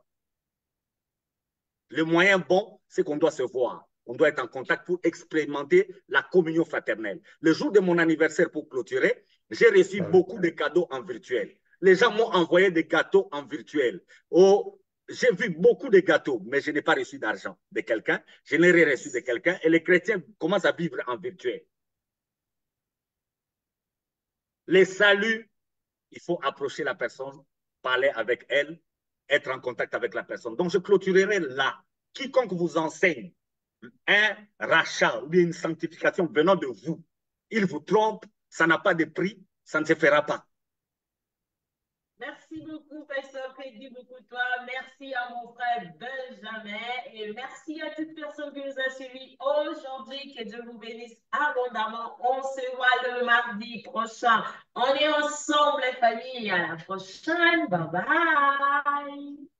Le moyen bon, c'est qu'on doit se voir. On doit être en contact pour expérimenter la communion fraternelle. Le jour de mon anniversaire, pour clôturer, j'ai reçu beaucoup de cadeaux en virtuel. Les gens m'ont envoyé des gâteaux en virtuel. Oh, j'ai vu beaucoup de gâteaux, mais je n'ai pas reçu d'argent de quelqu'un. Je n'ai rien reçu de quelqu'un. Et les chrétiens commencent à vivre en virtuel. Les saluts, il faut approcher la personne, parler avec elle, être en contact avec la personne. Donc, je clôturerai là. Quiconque vous enseigne un rachat ou une sanctification venant de vous, il vous trompe, ça n'a pas de prix, ça ne se fera pas. Merci beaucoup, Pasteur Freddy Boukoutoua. Merci à mon frère Benjamin. jamais. Et merci à toute personne qui nous a suivis aujourd'hui. Que Dieu vous bénisse abondamment. On se voit le mardi prochain. On est ensemble, les familles. À la prochaine. Bye bye.